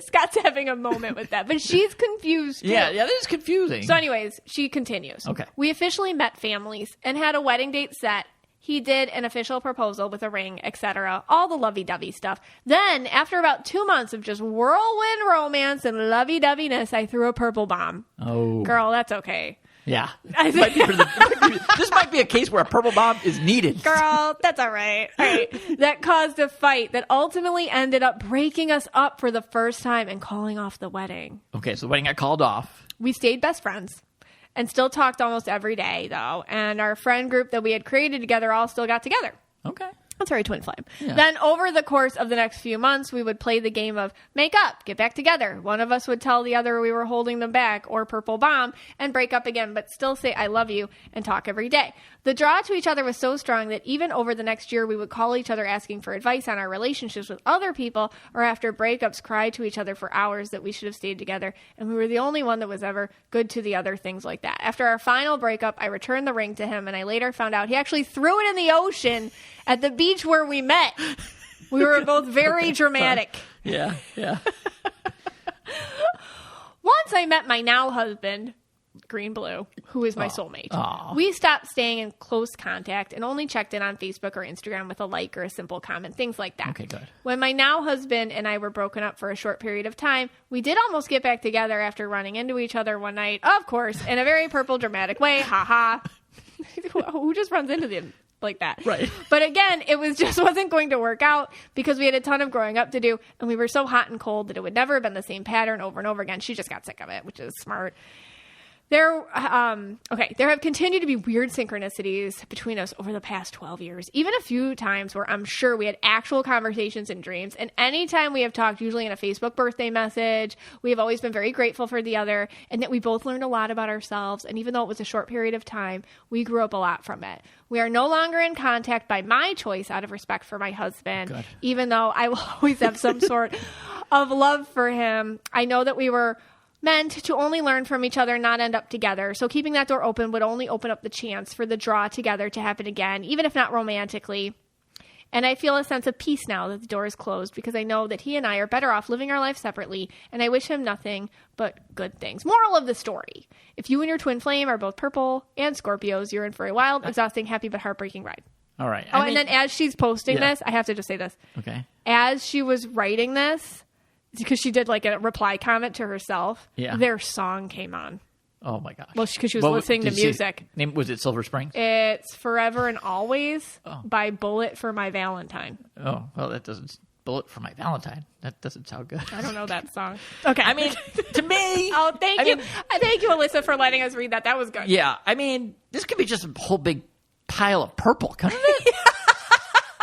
Scott's having a moment with that, but she's confused too. Yeah, that is confusing. So anyways, she continues. Okay. We officially met families and had a wedding date set. He did an official proposal with a ring, etc. All the lovey-dovey stuff. Then, after about 2 months of just whirlwind romance and lovey-doveyness, I threw a purple bomb. Oh. Girl, that's okay. Yeah. This might be a case where a purple bomb is needed. Girl, that's all right. All right. That caused a fight that ultimately ended up breaking us up for the first time and calling off the wedding. Okay, so the wedding got called off. We stayed best friends and still talked almost every day, though. And our friend group that we had created together all still got together. Okay. That's very twin flame. Yeah. Then over the course of the next few months, we would play the game of make up, get back together. One of us would tell the other we were holding them back or purple bomb and break up again, but still say I love you and talk every day. The draw to each other was so strong that even over the next year, we would call each other asking for advice on our relationships with other people, or after breakups, cry to each other for hours that we should have stayed together. And we were the only one that was ever good to the other, things like that. After our final breakup, I returned the ring to him, and I later found out he actually threw it in the ocean at the beach where we met. We were both very dramatic. Yeah. Once I met my now husband, Green Blue, who is my soulmate. Aww. We stopped staying in close contact and only checked in on Facebook or Instagram with a like or a simple comment, things like that. Okay, good. When my now husband and I were broken up for a short period of time, we did almost get back together after running into each other one night, of course, in a very purple dramatic way. Ha ha. Who just runs into them? like that. Right. But again, it wasn't going to work out because we had a ton of growing up to do, and we were so hot and cold that it would never have been the same pattern over and over again. She just got sick of it, which is smart. There have continued to be weird synchronicities between us over the past 12 years, even a few times where I'm sure we had actual conversations in dreams. And anytime we have talked, usually in a Facebook birthday message, we have always been very grateful for the other and that we both learned a lot about ourselves. And even though it was a short period of time, we grew up a lot from it. We are no longer in contact by my choice out of respect for my husband, Good. even though I will always have some sort of love for him. I know that we were meant to only learn from each other and not end up together. So keeping that door open would only open up the chance for the draw together to happen again, even if not romantically. And I feel a sense of peace now that the door is closed because I know that he and I are better off living our life separately, and I wish him nothing but good things. Moral of the story. If you and your twin flame are both purple and Scorpios, you're in for a wild, exhausting, happy, but heartbreaking ride. All right. And then as she's posting this, I have to just say this. Okay. As she was writing this, because she did like a reply comment to herself, their song came on. Oh my gosh. Well, because she was listening to music. Was it Silver Springs? It's Forever and Always by Bullet for My Valentine. Oh, well, that doesn't... Bullet for My Valentine. That doesn't sound good. I don't know that song. Okay. I mean, to me... Oh, thank you. Thank you, Alyssa, for letting us read that. That was good. Yeah. I mean, this could be just a whole big pile of purple, couldn't it?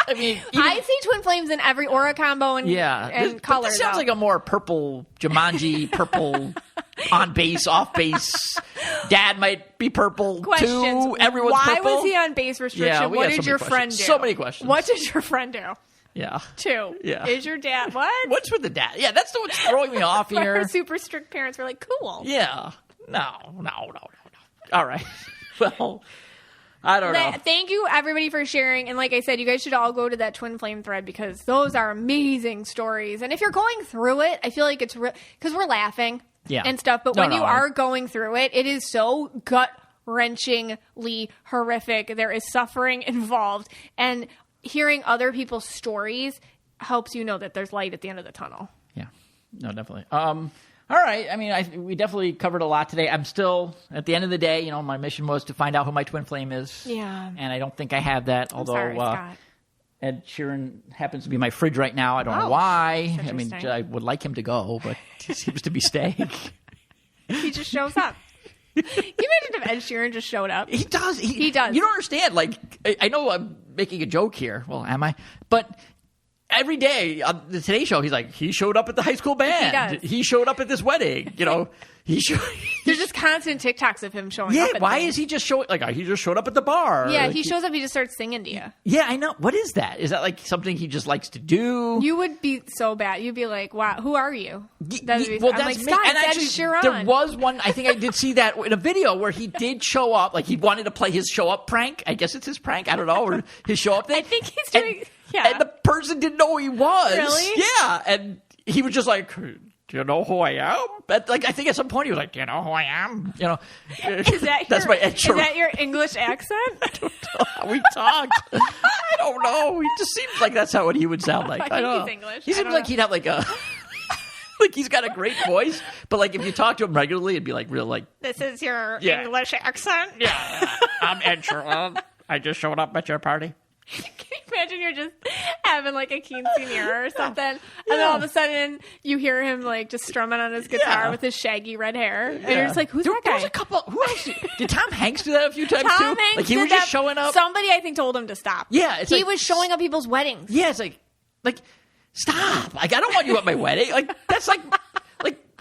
I mean, I see twin flames in every aura combo and color. This sounds like a more purple Jumanji, purple on base, off base. Dad might be purple too. Everyone's Why purple. Why was he on base restriction? Yeah, what did your friend do? So many questions. What did your friend do? Yeah. 2. Yeah. Is your dad what? What's with the dad? Yeah, that's what's throwing me off here. Her super strict parents were like, cool. Yeah. No. All right. Well. I don't know. Thank you, everybody, for sharing. And like I said, you guys should all go to that twin flame thread because those are amazing stories. And if you're going through it, I feel like it's because we're laughing and stuff. But when you are going through it, it is so gut-wrenchingly horrific. There is suffering involved. And hearing other people's stories helps you know that there's light at the end of the tunnel. Yeah. No, definitely. All right. I mean, we definitely covered a lot today. I'm still, at the end of the day, my mission was to find out who my twin flame is. Yeah. And I don't think I have that, although Scott. Ed Sheeran happens to be my fridge right now. I don't know why. I mean, I would like him to go, but he seems to be staying. He just shows up. Can you imagine if Ed Sheeran just showed up? He does. He does. You don't understand. Like, I know I'm making a joke here. Well, am I? But... every day on the Today Show, he's like, he showed up at the high school band. He showed up at this wedding. There's just constant TikToks of him showing up. Yeah, why is he just showing? Like, he just showed up at the bar. Yeah, like, he shows up. He just starts singing to you. Yeah, I know. What is that? Is that like something he just likes to do? You would be so bad. You'd be like, "Wow, who are you?" That's like, Scott, and actually, Sheeran. there was one. I think I did see that in a video where he did show up. Like he wanted to play his show up prank. I guess it's his prank. I don't know, or his show up thing. I think he's doing. And the person didn't know who he was. Really? Yeah. And he was just like, do you know who I am? But like, I think at some point he was like, do you know who I am? Is that that's my Ed Sheeran. Is that your English accent? I don't know how we talk. I don't know. He just seems like that's how he would sound like. I think he's English. He seems like he'd have like a... like he's got a great voice, but like if you talk to him regularly, it'd be like real like... this is your English accent? Yeah. I'm Ed Sheeran. I just showed up at your party. Can you imagine you're just having like a quinceanera or something, and then all of a sudden you hear him like just strumming on his guitar with his shaggy red hair, and you're just like, "Who's that guy?" There's a couple. Who else? Did Tom Hanks do that a few times too? Tom Hanks like he was just showing up. Somebody I think told him to stop. Yeah, he was showing up people's weddings. Yeah, it's like stop. Like I don't want you at my wedding. Like that's like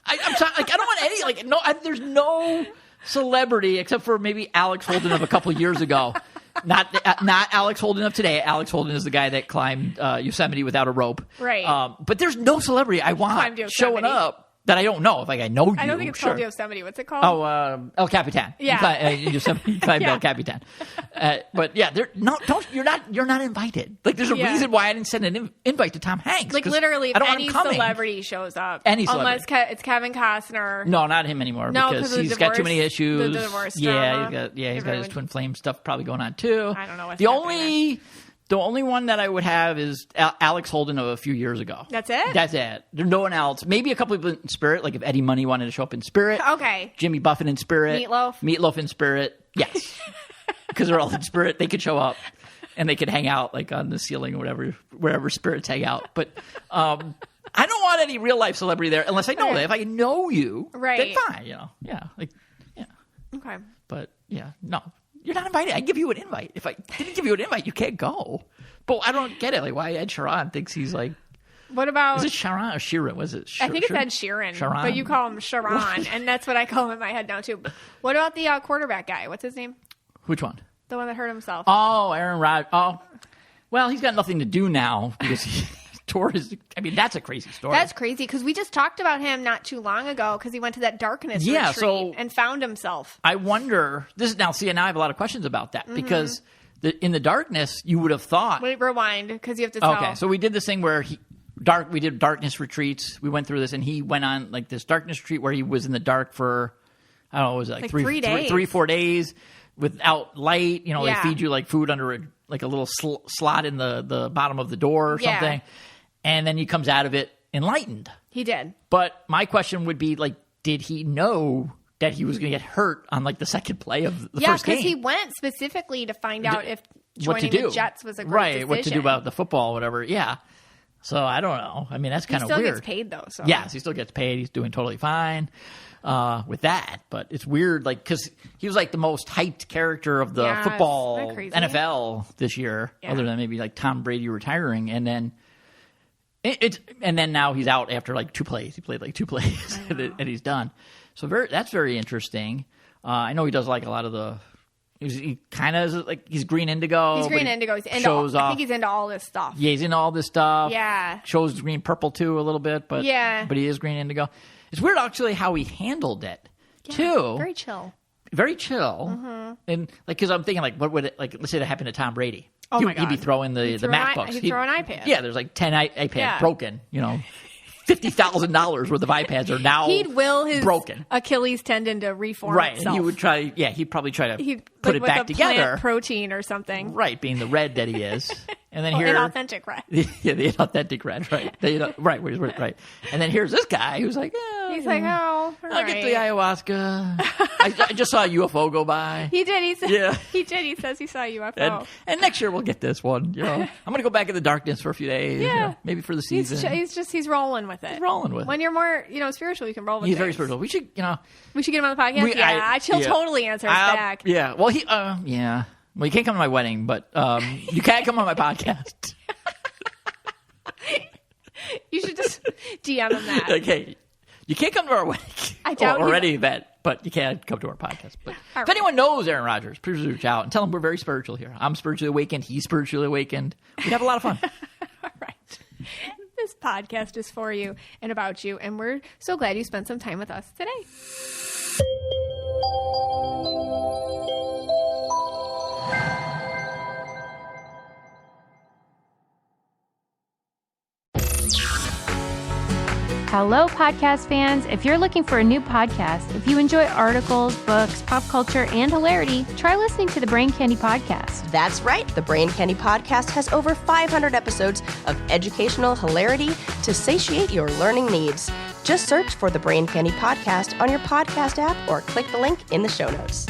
I'm sorry. Like I don't want any. Like no. There's no celebrity except for maybe Alex Holden of a couple years ago. Not Alex Holden of today. Alex Holden is the guy that climbed Yosemite without a rope. Right. But there's no celebrity I want showing up that I don't know. If like I know you. I don't think it's called Yosemite. What's it called? Oh, El Capitan. Yeah. Yosemite climbed El Capitan. But yeah, you're not invited. Like there's a reason why I didn't send an invite to Tom Hanks. Like literally, if any celebrity shows up, unless it's Kevin Costner. No, not him anymore. No, because he's got too many issues. The divorce drama. He's got his twin flame stuff probably going on too. I don't know what's happening. The only one that I would have is Alex Holden of a few years ago. That's it? That's it. There's no one else. Maybe a couple people in spirit, like if Eddie Money wanted to show up in spirit. Okay. Jimmy Buffett in spirit. Meatloaf? Meatloaf in spirit. Yes. Because they're all in spirit. They could show up. and they could hang out like on the ceiling or wherever spirits hang out. But I don't want any real life celebrity there unless I know that. If I know you, then fine. Okay. But no, you're not invited. I give you an invite. If I didn't give you an invite, you can't go. But I don't get it. Like why Ed Sheeran thinks he's like. What about... Is it Sharon or Sheeran? Was it I think it's Ed Sheeran, but you call him Sharon, and that's what I call him in my head now, too. What about the quarterback guy? What's his name? Which one? The one that hurt himself. Oh, Aaron Rodgers. Oh, well, he's got nothing to do now because he tore his... I mean, that's a crazy story. That's crazy, because we just talked about him not too long ago because he went to that darkness retreat and found himself. I wonder... Now I have a lot of questions about that, because in the darkness, you would have thought... Wait, rewind, because you have to tell... Okay, so we did this thing where we did darkness retreats. We went through this, and he went on like this darkness retreat where he was in the dark for, I don't know, was it like 3 days. 3-4 days without light. They feed you like food under a little slot in the bottom of the door or something. And then he comes out of it enlightened. He did. But my question would be like, did he know that he was going to get hurt on like the second play of the first game? Yeah, because he went specifically to find out if joining the Jets was a great decision. What to do about the football, whatever. Yeah. So I don't know. I mean, that's kind of weird. He still gets paid, though. So. Yes, he still gets paid. He's doing totally fine with that. But it's weird, like, because he was like the most hyped character of the football NFL this year, other than maybe like Tom Brady retiring. And then now he's out after like 2 plays. He played like 2 plays, and he's done. So that's very interesting. I know he does like a lot of the. He kind of like he's green indigo. He's green indigo. I think he's into all this stuff. Yeah, he's into all this stuff. Yeah, shows green purple too a little bit, but but he is green indigo. It's weird actually how he handled it too. Very chill. Very chill. Mm-hmm. And like because I'm thinking like what would it like? Let's say that happened to Tom Brady. Oh my God. He'd be throwing the MacBooks. He'd throw an iPad. Yeah, there's like 10 iPads broken. $50,000 worth of iPads are now he'd will his broken. Achilles tendon to reform itself. And he would try. Yeah, he'd probably try to put it back together. Plant protein or something. Right, being the red that he is. And then an authentic red. Yeah, the authentic red. Right. Right. And then here's this guy who's like, he's like, I'll get the ayahuasca. I just saw a UFO go by. He did. He said. He did. He says he saw a UFO. And next year we'll get this one. I'm going to go back in the darkness for a few days. Yeah. Maybe for the season. He's rolling with it. He's rolling with it. When you're more, spiritual, you can roll with it. He's very spiritual. We should, get him on the podcast. He'll totally answer us back. Yeah. Well, Well, you can't come to my wedding, but you can come on my podcast. You should just DM him that. Okay. You can't come to our wedding or any event, but you can come to our podcast. But if anyone knows Aaron Rodgers, please reach out and tell him we're very spiritual here. I'm spiritually awakened. He's spiritually awakened. We have a lot of fun. All right. This podcast is for you and about you, and we're so glad you spent some time with us today. Hello, podcast fans. If you're looking for a new podcast, if you enjoy articles, books, pop culture, and hilarity, try listening to the Brain Candy Podcast. That's right. The Brain Candy Podcast has over 500 episodes of educational hilarity to satiate your learning needs. Just search for the Brain Candy Podcast on your podcast app or click the link in the show notes.